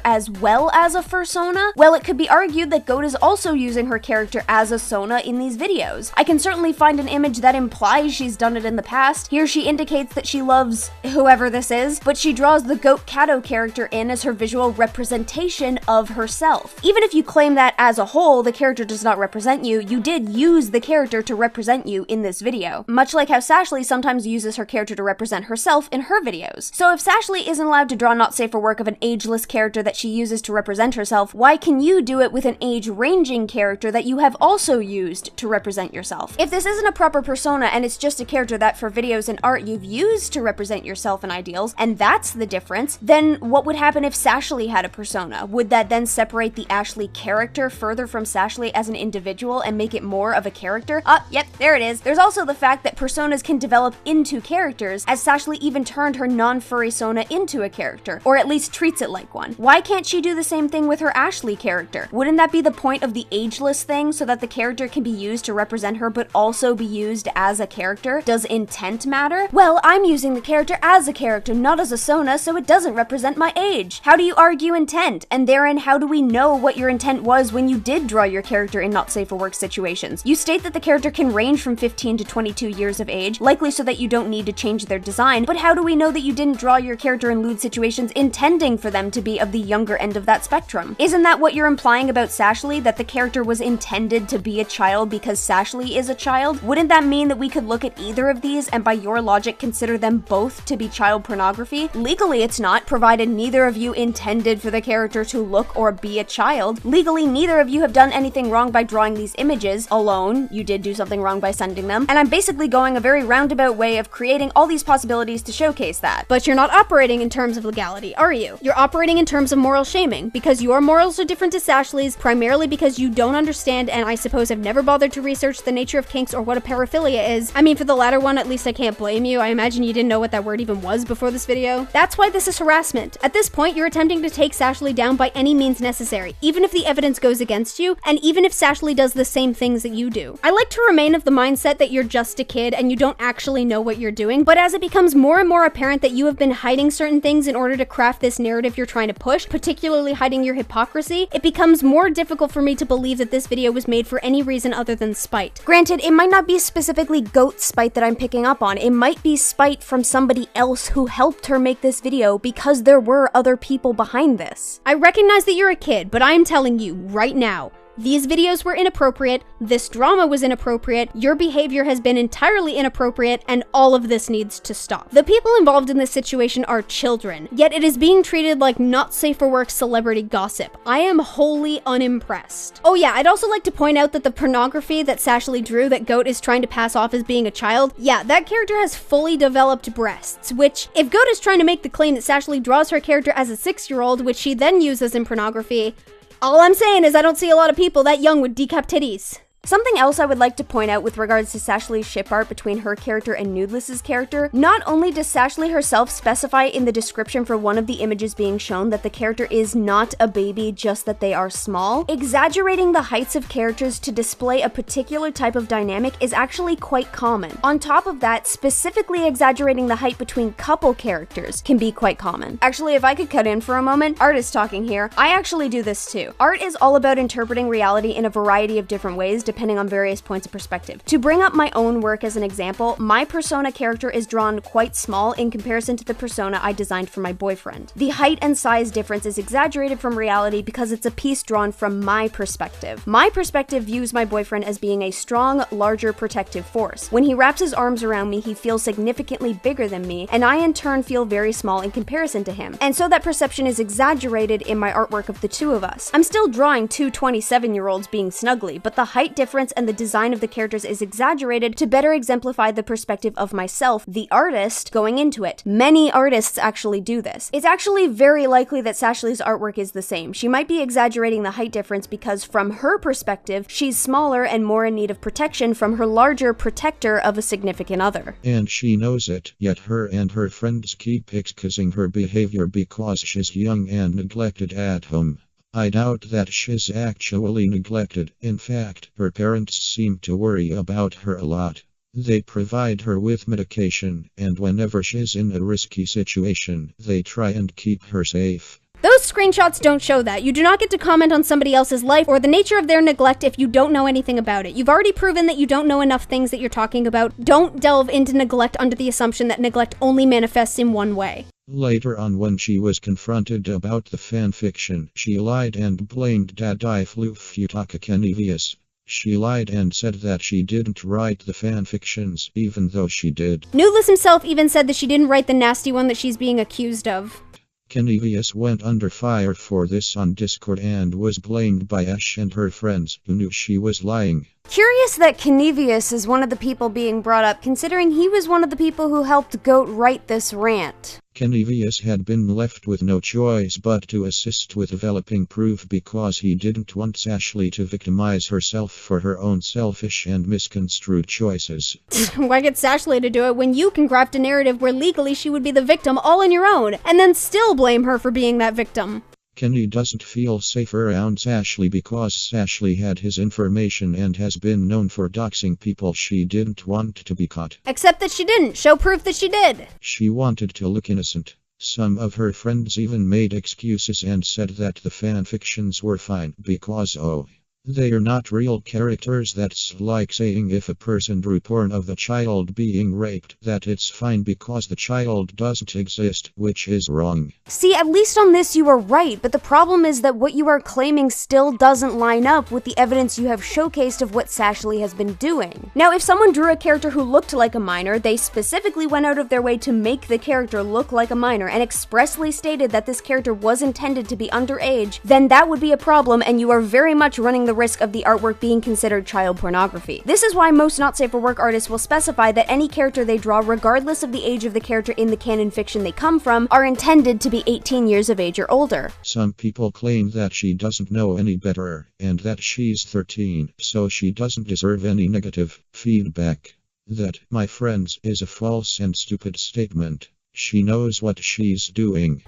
as well as a fursona? Well, it could be argued that Goat is also using her character as a sona in these videos. I can certainly find an image that implies she's done it in the past. Here she indicates that she loves whoever this is, but she draws the Goat Kato character in as her visual representation of herself. Even if you claim that as a whole the character does not represent you, you did use the character to represent you in this video. Much like how Sashley sometimes uses her character to represent herself in her videos. So if Sashley isn't allowed to draw not safe for work of an ageless character that she uses to represent herself, why can you do it with an age-ranging character that you have also used to represent yourself? If this isn't a proper persona and it's just a character that for videos and art you've used to represent yourself and ideals, and that's the difference, then what would happen if Sashley had a persona? Would that then separate the Ashley character further from Sashley as an individual and make it more of a character? Yep, there it is. There's also the fact that personas can develop into characters, as Sashley even turned her non-furry sona into a character, or at least treats it like one. Why can't she do the same thing with her Ashley character? Wouldn't that be the point of the ageless thing, so that the character can be used to represent her but also be used as a character? Does intent matter? Well, I'm using the character as a character, not as a sona, so it doesn't represent my age. How do you argue intent? And therein, how do we know what your intent was when you did draw your character in not safe for work situations? You state that the character can range from 15 to 22 years of age, likely so that you don't need to change their design, but how do we know that you didn't draw your character in lewd situations intending for them to be of the younger end of that spectrum? Isn't that what you're implying about Sashley, that the character was intended to be a child because Sashley is a child? Wouldn't that mean that we could look at either of these and by your logic consider them both to be child pornography? Legally, it's not, provided neither of you intended for the character to look or be a child. Legally, neither of you have done anything wrong by drawing these images alone. You did do something wrong by sending them, and I'm basically going a very roundabout way of creating all these possibilities to showcase that. But you're not operating in terms of legality, are you? You're operating in terms of moral shaming, because your morals are different to Sashley's, primarily because you don't understand and I suppose have never bothered to research the nature of kinks or what a paraphilia is. I mean, for the latter one, at least I can't blame you. I imagine you didn't know what that word even was before this video. That's why this is harassment. At this point, you're attempting to take Sashley down by any means necessary, even if the evidence goes against you, and even if Sashley does the same things that you do. I like to remain of the mindset that you're just a kid and you don't actually know what you're doing, but as it becomes more and more apparent that you have been hiding certain things in order to craft this narrative you're trying to push, particularly hiding your hypocrisy, it becomes more difficult for me to believe that this video was made for any reason other than spite. Granted, it might not be specifically goat spite that I'm picking up on. It might be spite from somebody else who helped her make this video because there were other people behind this. I recognize that you're a kid, but I'm telling you right now, these videos were inappropriate, this drama was inappropriate, your behavior has been entirely inappropriate, and all of this needs to stop. The people involved in this situation are children, yet it is being treated like not safe for work celebrity gossip. I am wholly unimpressed. Oh yeah, I'd also like to point out that the pornography that Sashley drew that Goat is trying to pass off as being a child, yeah, that character has fully developed breasts, which, if Goat is trying to make the claim that Sashley draws her character as a 6-year-old, which she then uses in pornography, all I'm saying is I don't see a lot of people that young with decap titties. Something else I would like to point out with regards to Sashley's ship art between her character and Nudeless's character, not only does Sashley herself specify in the description for one of the images being shown that the character is not a baby, just that they are small, exaggerating the heights of characters to display a particular type of dynamic is actually quite common. On top of that, specifically exaggerating the height between couple characters can be quite common. Actually, if I could cut in for a moment, Art is talking here. I actually do this too. Art is all about interpreting reality in a variety of different ways, depending on various points of perspective. To bring up my own work as an example, my persona character is drawn quite small in comparison to the persona I designed for my boyfriend. The height and size difference is exaggerated from reality because it's a piece drawn from my perspective. My perspective views my boyfriend as being a strong, larger protective force. When he wraps his arms around me, he feels significantly bigger than me, and I in turn feel very small in comparison to him. And so that perception is exaggerated in my artwork of the two of us. I'm still drawing two 27-year-olds being snuggly, but the height difference and the design of the characters is exaggerated to better exemplify the perspective of myself, the artist, going into it. Many artists actually do this. It's actually very likely that Sashley's artwork is the same. She might be exaggerating the height difference because from her perspective, she's smaller and more in need of protection from her larger protector of a significant other. And she knows it, yet her and her friends keep excusing her behavior because she's young and neglected at home. I doubt that she's actually neglected. In fact, her parents seem to worry about her a lot. They provide her with medication, and whenever she's in a risky situation, they try and keep her safe. Those screenshots don't show that. You do not get to comment on somebody else's life or the nature of their neglect if you don't know anything about it. You've already proven that you don't know enough things that you're talking about. Don't delve into neglect under the assumption that neglect only manifests in one way. Later on, when she was confronted about the fanfiction, she lied and blamed Dadai Flufutaka Kenivius. She lied and said that she didn't write the fanfictions, even though she did. Nudeless himself even said that she didn't write the nasty one that she's being accused of. Kenivius went under fire for this on Discord and was blamed by Ash and her friends, who knew she was lying. Curious that Kenivius is one of the people being brought up, considering he was one of the people who helped Goat write this rant. Kenivius had been left with no choice but to assist with developing proof because he didn't want Sashley to victimize herself for her own selfish and misconstrued choices. Why get Sashley to do it when you can craft a narrative where legally she would be the victim all on your own, and then still blame her for being that victim? Kenny doesn't feel safe around Sashley because Sashley had his information and has been known for doxing people she didn't want to be caught. Except that she didn't. Show proof that she did. She wanted to look innocent. Some of her friends even made excuses and said that the fanfictions were fine because, oh, They are not real characters. That's like saying if a person drew porn of the child being raped, that it's fine because the child doesn't exist, which is wrong. See, at least on this you are right, but the problem is that what you are claiming still doesn't line up with the evidence you have showcased of what Sashley has been doing. Now, if someone drew a character who looked like a minor, they specifically went out of their way to make the character look like a minor and expressly stated that this character was intended to be underage, then that would be a problem, and you are very much running the risk of the artwork being considered child pornography. This is why most not safe for work artists will specify that any character they draw, regardless of the age of the character in the canon fiction they come from, are intended to be 18 years of age or older. Some people claim that she doesn't know any better, and that she's 13, so she doesn't deserve any negative feedback. That, my friends, is a false and stupid statement. She knows what she's doing.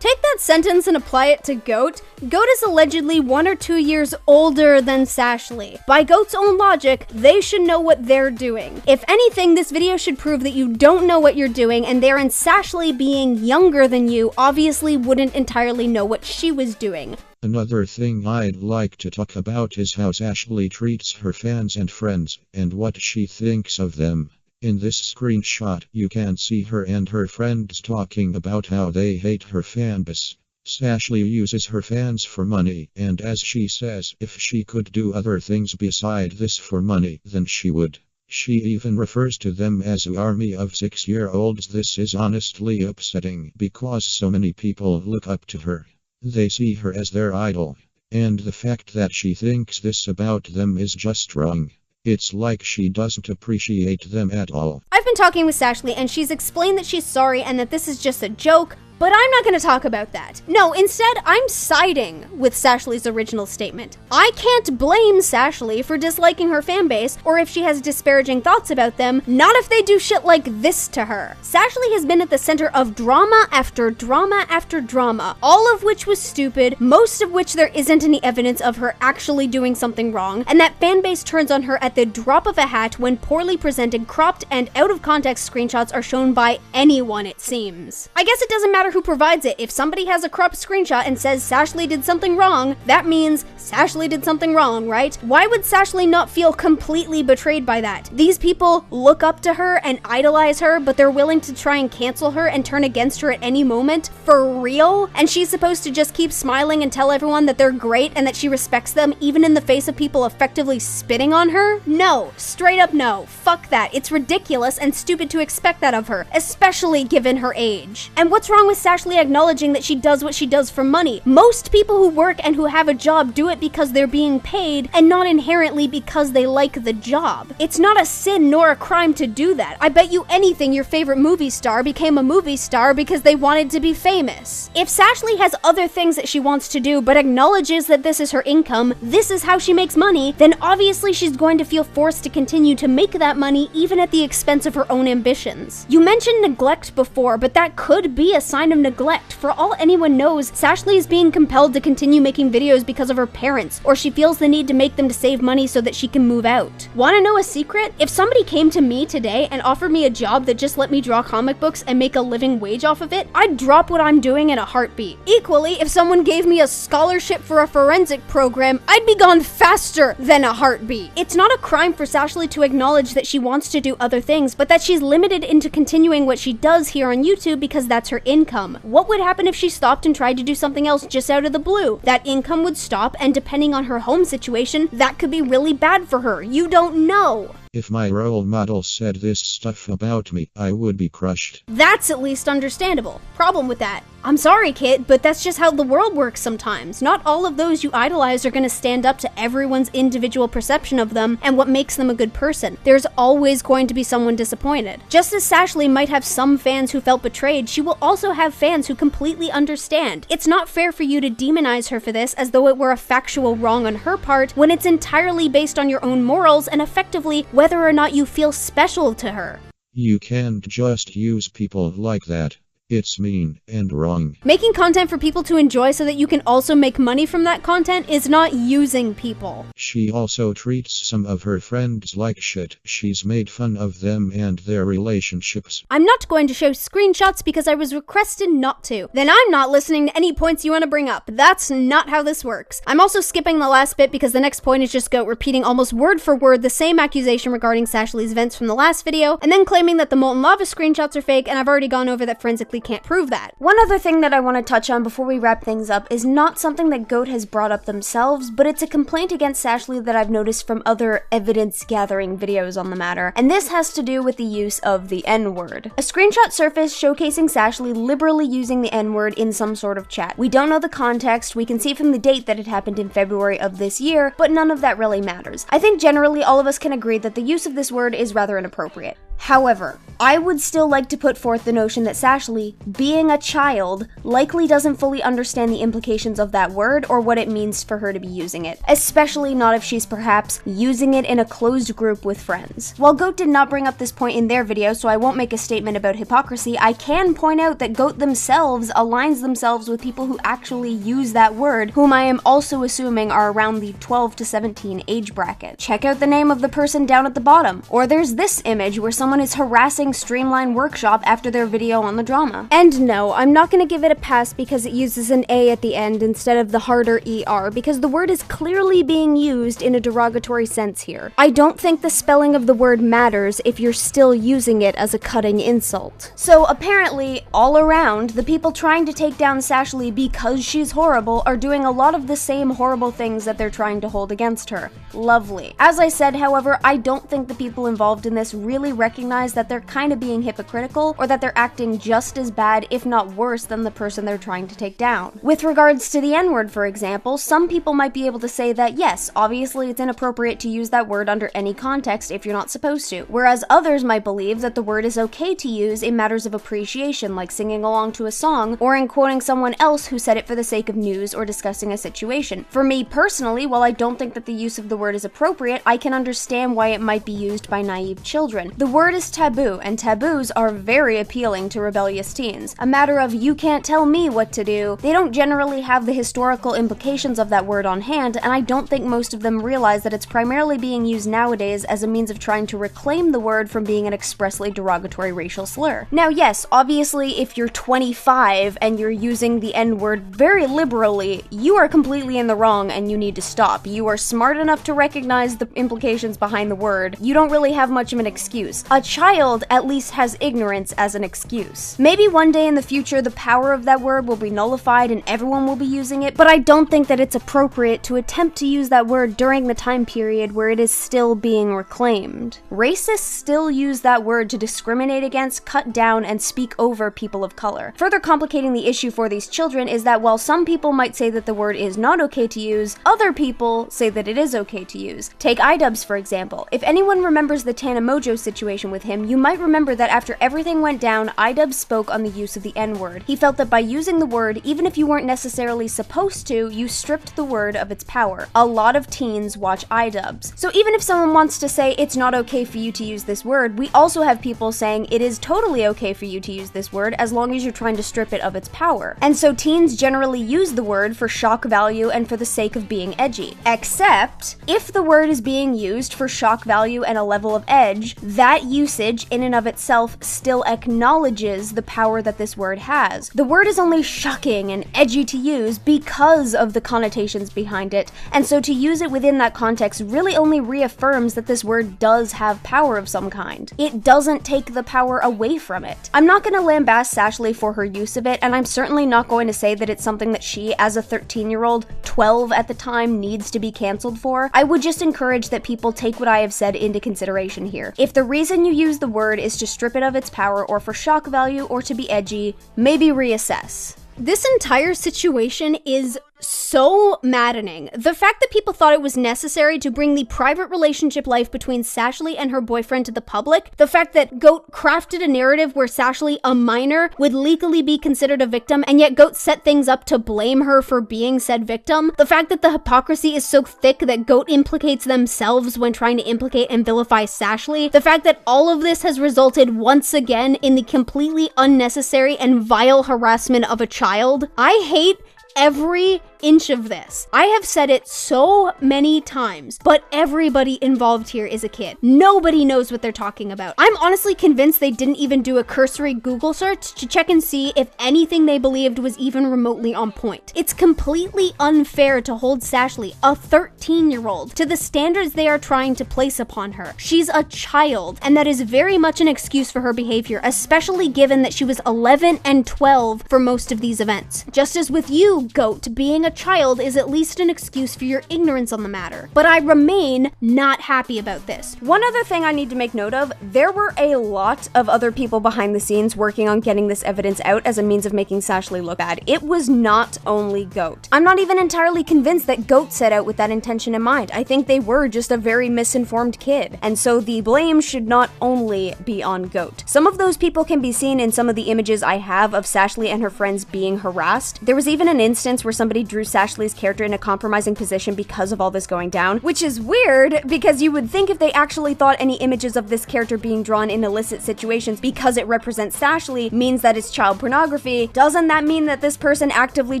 Take that sentence and apply it to Goat. Goat is allegedly 1 or 2 years older than Sashley. By Goat's own logic, they should know what they're doing. If anything, this video should prove that you don't know what you're doing, and therein Sashley being younger than you obviously wouldn't entirely know what she was doing. Another thing I'd like to talk about is how Sashley treats her fans and friends, and what she thinks of them. In this screenshot, you can see her and her friends talking about how they hate her fanbase. Sashley uses her fans for money, and as she says, if she could do other things beside this for money, then she would. She even refers to them as an army of 6-year-olds. This is honestly upsetting, because so many people look up to her. They see her as their idol. And the fact that she thinks this about them is just wrong. It's like she doesn't appreciate them at all. I've been talking with Sashley, and she's explained that she's sorry and that this is just a joke, but I'm not going to talk about that. No, instead, I'm siding with Sashley's original statement. I can't blame Sashley for disliking her fanbase, or if she has disparaging thoughts about them, not if they do shit like this to her. Sashley has been at the center of drama after drama after drama, all of which was stupid, most of which there isn't any evidence of her actually doing something wrong, and that fanbase turns on her at the drop of a hat when poorly presented, cropped, and out-of-context screenshots are shown by anyone, it seems. I guess it doesn't matter who provides it. If somebody has a cropped screenshot and says Sashley did something wrong, that means Sashley did something wrong, right? Why would Sashley not feel completely betrayed by that? These people look up to her and idolize her, but they're willing to try and cancel her and turn against her at any moment? For real? And she's supposed to just keep smiling and tell everyone that they're great and that she respects them, even in the face of people effectively spitting on her? No. Straight up no. Fuck that. It's ridiculous and stupid to expect that of her, especially given her age. And what's wrong with Sashley acknowledging that she does what she does for money? Most people who work and who have a job do it because they're being paid and not inherently because they like the job. It's not a sin nor a crime to do that. I bet you anything your favorite movie star became a movie star because they wanted to be famous. If Sashley has other things that she wants to do but acknowledges that this is her income, this is how she makes money, then obviously she's going to feel forced to continue to make that money even at the expense of her own ambitions. You mentioned neglect before, but that could be a sign of neglect. For all anyone knows, Sashley is being compelled to continue making videos because of her parents, or she feels the need to make them to save money so that she can move out. Wanna know a secret? If somebody came to me today and offered me a job that just let me draw comic books and make a living wage off of it, I'd drop what I'm doing in a heartbeat. Equally, if someone gave me a scholarship for a forensic program, I'd be gone faster than a heartbeat. It's not a crime for Sashley to acknowledge that she wants to do other things, but that she's limited into continuing what she does here on YouTube because that's her income. What would happen if she stopped and tried to do something else just out of the blue? That income would stop, and depending on her home situation, that could be really bad for her. You don't know. If my role model said this stuff about me, I would be crushed. That's at least understandable. Problem with that. I'm sorry, kid, but that's just how the world works sometimes. Not all of those you idolize are gonna stand up to everyone's individual perception of them and what makes them a good person. There's always going to be someone disappointed. Just as Sashley might have some fans who felt betrayed, she will also have fans who completely understand. It's not fair for you to demonize her for this as though it were a factual wrong on her part, when it's entirely based on your own morals and effectively whether or not you feel special to her. You can't just use people like that. It's mean and wrong. Making content for people to enjoy so that you can also make money from that content is not using people. She also treats some of her friends like shit. She's made fun of them and their relationships. I'm not going to show screenshots because I was requested not to. Then I'm not listening to any points you want to bring up. That's not how this works. I'm also skipping the last bit because the next point is just Goat repeating almost word for word the same accusation regarding Sashley's vents from the last video, and then claiming that the molten lava screenshots are fake, and I've already gone over that forensically can't prove that. One other thing that I want to touch on before we wrap things up is not something that Goat has brought up themselves, but it's a complaint against Sashley that I've noticed from other evidence-gathering videos on the matter, and this has to do with the use of the N-word. A screenshot surfaced showcasing Sashley liberally using the N-word in some sort of chat. We don't know the context, we can see from the date that it happened in February of this year, but none of that really matters. I think generally all of us can agree that the use of this word is rather inappropriate. However, I would still like to put forth the notion that Sashley, being a child, likely doesn't fully understand the implications of that word or what it means for her to be using it, especially not if she's perhaps using it in a closed group with friends. While Goat did not bring up this point in their video, so I won't make a statement about hypocrisy, I can point out that Goat themselves aligns themselves with people who actually use that word, whom I am also assuming are around the 12 to 17 age bracket. Check out the name of the person down at the bottom. Or there's this image where someone is harassing Streamline Workshop after their video on the drama. And no, I'm not gonna give it a pass because it uses an A at the end instead of the harder ER, because the word is clearly being used in a derogatory sense here. I don't think the spelling of the word matters if you're still using it as a cutting insult. So apparently, all around, the people trying to take down Sashley because she's horrible are doing a lot of the same horrible things that they're trying to hold against her. Lovely. As I said, however, I don't think the people involved in this really recognize that they're kind of being hypocritical, or that they're acting just as bad, if not worse, than the person they're trying to take down. With regards to the N-word, for example, some people might be able to say that yes, obviously it's inappropriate to use that word under any context if you're not supposed to, whereas others might believe that the word is okay to use in matters of appreciation, like singing along to a song, or in quoting someone else who said it for the sake of news or discussing a situation. For me personally, while I don't think that the use of the word is appropriate, I can understand why it might be used by naive children. The word is taboo, and taboos are very appealing to rebellious teens. A matter of you can't tell me what to do, they don't generally have the historical implications of that word on hand, and I don't think most of them realize that it's primarily being used nowadays as a means of trying to reclaim the word from being an expressly derogatory racial slur. Now yes, obviously if you're 25 and you're using the N-word very liberally, you are completely in the wrong and you need to stop. You are smart enough to recognize the implications behind the word. You don't really have much of an excuse. A child at least has ignorance as an excuse. Maybe one day in the future the power of that word will be nullified and everyone will be using it, but I don't think that it's appropriate to attempt to use that word during the time period where it is still being reclaimed. Racists still use that word to discriminate against, cut down, and speak over people of color. Further complicating the issue for these children is that while some people might say that the word is not okay to use, other people say that it is okay to use. Take iDubbbz for example. If anyone remembers the Tana Mojo situation with him, you might remember that after everything went down, iDubbbz spoke on the use of the N-word. He felt that by using the word, even if you weren't necessarily supposed to, you stripped the word of its power. A lot of teens watch iDubbbz. So even if someone wants to say it's not okay for you to use this word, we also have people saying it is totally okay for you to use this word as long as you're trying to strip it of its power. And so teens generally use the word for shock value and for the sake of being edgy. Except, if the word is being used for shock value and a level of edge, that usage in and of itself still acknowledges the power that this word has. The word is only shocking and edgy to use because of the connotations behind it, and so to use it within that context really only reaffirms that this word does have power of some kind. It doesn't take the power away from it. I'm not going to lambaste Sashley for her use of it, and I'm certainly not going to say that it's something that she, as a 13-year-old, 12 at the time, needs to be canceled for. I would just encourage that people take what I have said into consideration here. If the reason you use the word is to strip it of its power or for shock value or to be edgy, maybe reassess. This entire situation is so maddening. The fact that people thought it was necessary to bring the private relationship life between Sashley and her boyfriend to the public, the fact that Goat crafted a narrative where Sashley, a minor, would legally be considered a victim, and yet Goat set things up to blame her for being said victim, the fact that the hypocrisy is so thick that Goat implicates themselves when trying to implicate and vilify Sashley, the fact that all of this has resulted once again in the completely unnecessary and vile harassment of a child. I hate every inch of this. I have said it so many times, but everybody involved here is a kid. Nobody knows what they're talking about. I'm honestly convinced they didn't even do a cursory Google search to check and see if anything they believed was even remotely on point. It's completely unfair to hold Sashley, a 13-year-old, to the standards they are trying to place upon her. She's a child, and that is very much an excuse for her behavior, especially given that she was 11 and 12 for most of these events. Just as with you, Goat, being a child is at least an excuse for your ignorance on the matter. But I remain not happy about this. One other thing I need to make note of, there were a lot of other people behind the scenes working on getting this evidence out as a means of making Sashley look bad. It was not only Goat. I'm not even entirely convinced that Goat set out with that intention in mind. I think they were just a very misinformed kid. And so the blame should not only be on Goat. Some of those people can be seen in some of the images I have of Sashley and her friends being harassed. There was even an instance where somebody drew Sashley's character in a compromising position because of all this going down, which is weird because you would think if they actually thought any images of this character being drawn in illicit situations because it represents Sashley means that it's child pornography, doesn't that mean that this person actively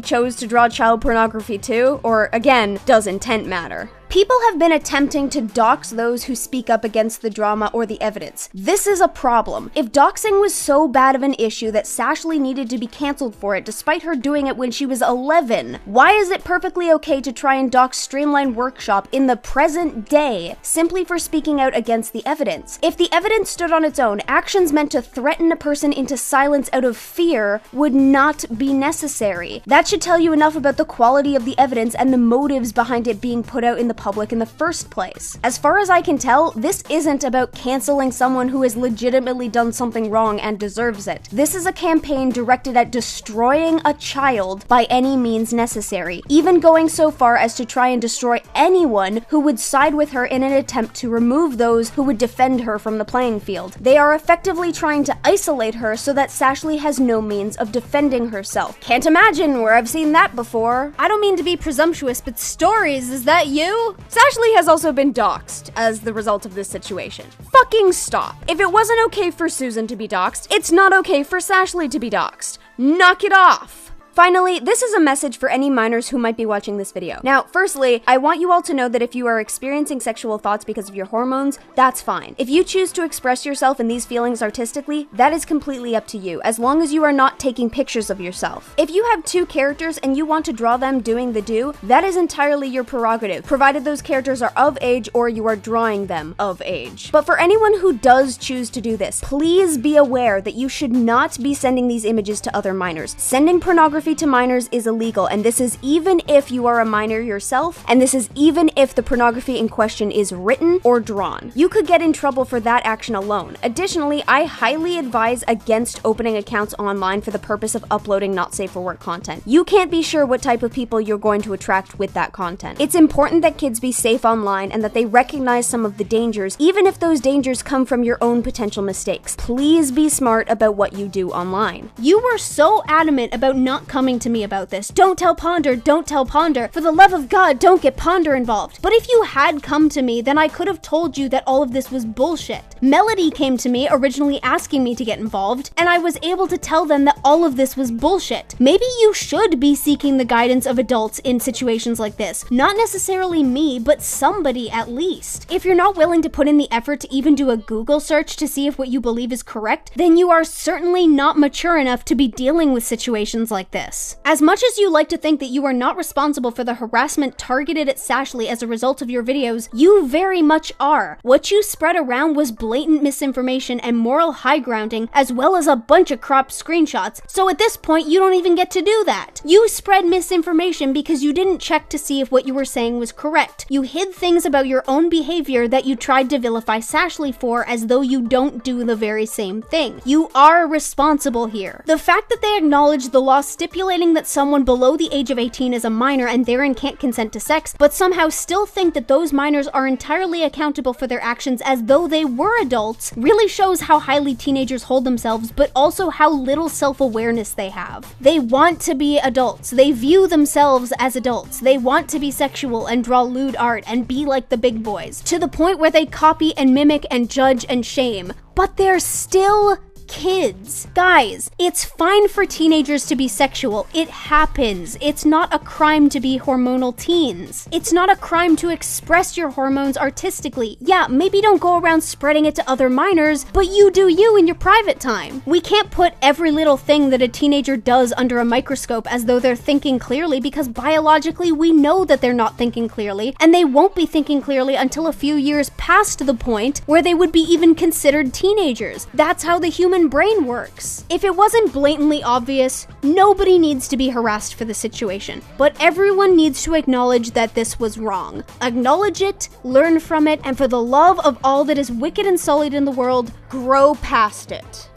chose to draw child pornography too? Or again, does intent matter? People have been attempting to dox those who speak up against the drama or the evidence. This is a problem. If doxing was so bad of an issue that Sashley needed to be cancelled for it despite her doing it when she was 11, why is it perfectly okay to try and dox Streamline Workshop in the present day simply for speaking out against the evidence? If the evidence stood on its own, actions meant to threaten a person into silence out of fear would not be necessary. That should tell you enough about the quality of the evidence and the motives behind it being put out in the public in the first place. As far as I can tell, this isn't about canceling someone who has legitimately done something wrong and deserves it. This is a campaign directed at destroying a child by any means necessary, even going so far as to try and destroy anyone who would side with her in an attempt to remove those who would defend her from the playing field. They are effectively trying to isolate her so that Sashley has no means of defending herself. Can't imagine where I've seen that before. I don't mean to be presumptuous, but Stories, is that you? Sashley has also been doxxed as the result of this situation. Fucking stop. If it wasn't okay for Susan to be doxxed, it's not okay for Sashley to be doxxed. Knock it off. Finally, this is a message for any minors who might be watching this video. Now, firstly, I want you all to know that if you are experiencing sexual thoughts because of your hormones, that's fine. If you choose to express yourself and these feelings artistically, that is completely up to you, as long as you are not taking pictures of yourself. If you have two characters and you want to draw them doing the do, that is entirely your prerogative, provided those characters are of age or you are drawing them of age. But for anyone who does choose to do this, please be aware that you should not be sending these images to other minors. Sending pornography to minors is illegal, and this is even if you are a minor yourself, and this is even if the pornography in question is written or drawn. You could get in trouble for that action alone. Additionally, I highly advise against opening accounts online for the purpose of uploading not safe for work content. You can't be sure what type of people you're going to attract with that content. It's important that kids be safe online and that they recognize some of the dangers, even if those dangers come from your own potential mistakes. Please be smart about what you do online. You were so adamant about not coming to me about this. Don't tell Ponder, don't tell Ponder. For the love of God, don't get Ponder involved. But if you had come to me, then I could have told you that all of this was bullshit. Melody came to me originally asking me to get involved, and I was able to tell them that all of this was bullshit. Maybe you should be seeking the guidance of adults in situations like this. Not necessarily me, but somebody at least. If you're not willing to put in the effort to even do a Google search to see if what you believe is correct, then you are certainly not mature enough to be dealing with situations like this. As much as you like to think that you are not responsible for the harassment targeted at Sashley as a result of your videos, you very much are. What you spread around was blatant misinformation and moral high grounding, as well as a bunch of cropped screenshots, so at this point you don't even get to do that. You spread misinformation because you didn't check to see if what you were saying was correct. You hid things about your own behavior that you tried to vilify Sashley for as though you don't do the very same thing. You are responsible here. The fact that they acknowledge the law stipulates stipulating that someone below the age of 18 is a minor and therein can't consent to sex, but somehow still think that those minors are entirely accountable for their actions as though they were adults, really shows how highly teenagers hold themselves, but also how little self-awareness they have. They want to be adults. They view themselves as adults. They want to be sexual and draw lewd art and be like the big boys, to the point where they copy and mimic and judge and shame. But they're still kids. Guys, it's fine for teenagers to be sexual. It happens. It's not a crime to be hormonal teens. It's not a crime to express your hormones artistically. Yeah, maybe don't go around spreading it to other minors, but you do you in your private time. We can't put every little thing that a teenager does under a microscope as though they're thinking clearly, because biologically we know that they're not thinking clearly, and they won't be thinking clearly until a few years past the point where they would be even considered teenagers. That's how the human brain works. If it wasn't blatantly obvious, nobody needs to be harassed for the situation, but everyone needs to acknowledge that this was wrong. Acknowledge it, learn from it, and for the love of all that is wicked and sullied in the world, grow past it.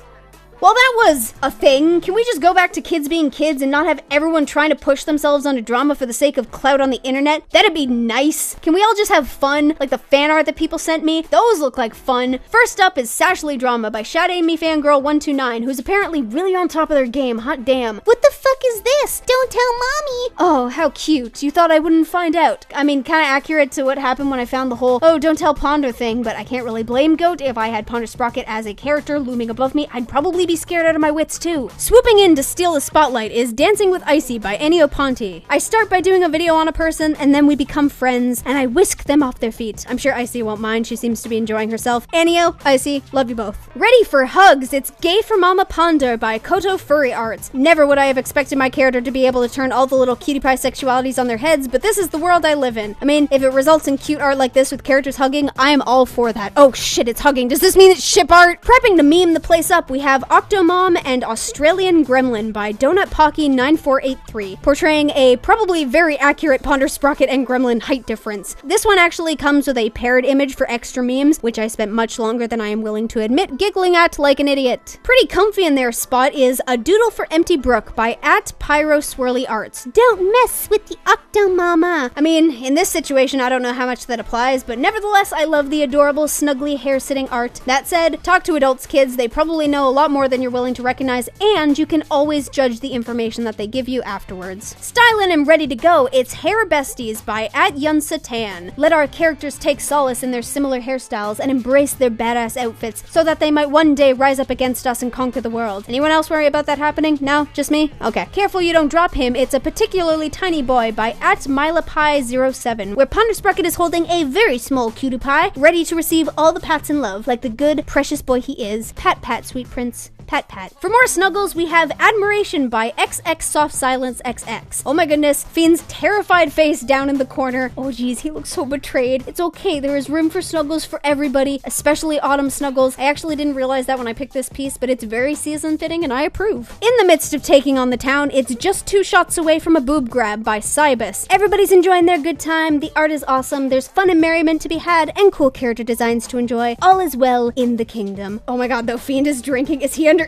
Well, that was a thing. Can we just go back to kids being kids and not have everyone trying to push themselves onto drama for the sake of clout on the internet? That'd be nice. Can we all just have fun? Like the fan art that people sent me? Those look like fun. First up is Sashley Drama by ShadayMeFangirl129, who's apparently really on top of their game. Hot damn. What the fuck is this? Don't tell mommy. Oh, how cute. You thought I wouldn't find out. I mean, kind of accurate to what happened when I found the whole, oh, don't tell Ponder thing, but I can't really blame Goat. If I had Ponder Sprocket as a character looming above me, I'd probably be scared out of my wits too. Swooping in to steal the spotlight is Dancing with Icy by Ennio Ponti. I start by doing a video on a person, and then we become friends, and I whisk them off their feet. I'm sure Icy won't mind. She seems to be enjoying herself. Ennio, Icy, love you both. Ready for hugs, it's Gay for Mama Ponder by Koto Furry Arts. Never would I have expected my character to be able to turn all the little cutie pie sexualities on their heads, but this is the world I live in. I mean, if it results in cute art like this with characters hugging, I am all for that. Oh shit, it's hugging. Does this mean it's ship art? Prepping to meme the place up, we have Octomom and Australian Gremlin by Donut Pocky 9483, portraying a probably very accurate Ponder Sprocket and Gremlin height difference. This one actually comes with a paired image for extra memes, which I spent much longer than I am willing to admit giggling at like an idiot. Pretty comfy in their spot is A Doodle for Empty Brook by @PyroSwirlyArts. Don't mess with the Octomama. I mean, in this situation, I don't know how much that applies, but nevertheless, I love the adorable, snuggly hair-sitting art. That said, talk to adults, kids. They probably know a lot more than you're willing to recognize, and you can always judge the information that they give you afterwards. Stylin' and ready to go, it's Hair Besties by @YunSatan. Let our characters take solace in their similar hairstyles and embrace their badass outfits so that they might one day rise up against us and conquer the world. Anyone else worry about that happening? No? Just me? Okay. Careful you don't drop him, it's A Particularly Tiny Boy by @MilaPie07, where Ponder Sprocket is holding a very small cutie pie, ready to receive all the pats and love like the good, precious boy he is. Pat pat, sweet prince. Pat pat. For more snuggles, we have Admiration by XX Soft Silence XX. Oh my goodness, Fiend's terrified face down in the corner. Oh geez, he looks so betrayed. It's okay, there is room for snuggles for everybody, especially autumn snuggles. I actually didn't realize that when I picked this piece, but it's very season fitting and I approve. In the midst of taking on the town, it's Just 2 Shots Away from a Boob Grab by Cybus. Everybody's enjoying their good time, the art is awesome, there's fun and merriment to be had, and cool character designs to enjoy. All is well in the kingdom. Oh my god, though, Fiend is drinking. Is he underage?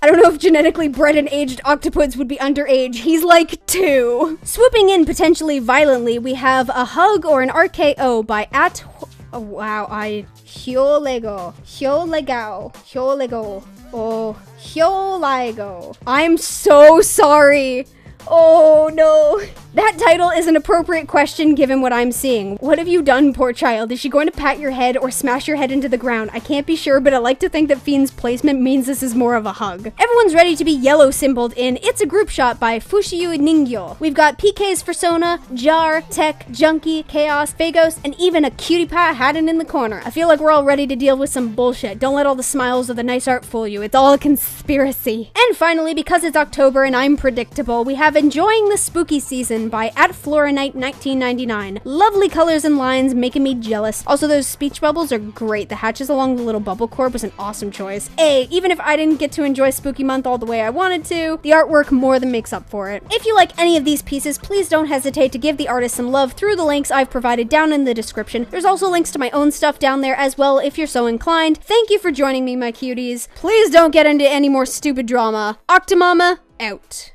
I don't know if genetically bred and aged octopods would be underage. He's like 2. Swooping in potentially violently, we have A Hug or an RKO by oh, wow, Hyolego. Oh, Hyolego. I'm so sorry. Oh no. That title is an appropriate question given what I'm seeing. What have you done, poor child? Is she going to pat your head or smash your head into the ground? I can't be sure, but I like to think that Fiend's placement means this is more of a hug. Everyone's ready to be yellow symboled in It's a Group Shot by Fushiyu Ningyo. We've got PK's Persona, Jar, Tech, Junkie, Chaos, Phagos, and even a cutie pie hiding in the corner. I feel like we're all ready to deal with some bullshit. Don't let all the smiles of the nice art fool you. It's all a conspiracy. And finally, because it's October and I'm predictable, we have Enjoying the Spooky Season by @FloraNight1999. Lovely colors and lines making me jealous. Also, those speech bubbles are great. The hatches along the little bubble cord was an awesome choice. Even if I didn't get to enjoy Spooky Month all the way I wanted to, the artwork more than makes up for it. If you like any of these pieces, please don't hesitate to give the artist some love through the links I've provided down in the description. There's also links to my own stuff down there as well if you're so inclined. Thank you for joining me, my cuties. Please don't get into any more stupid drama. Octomama, out.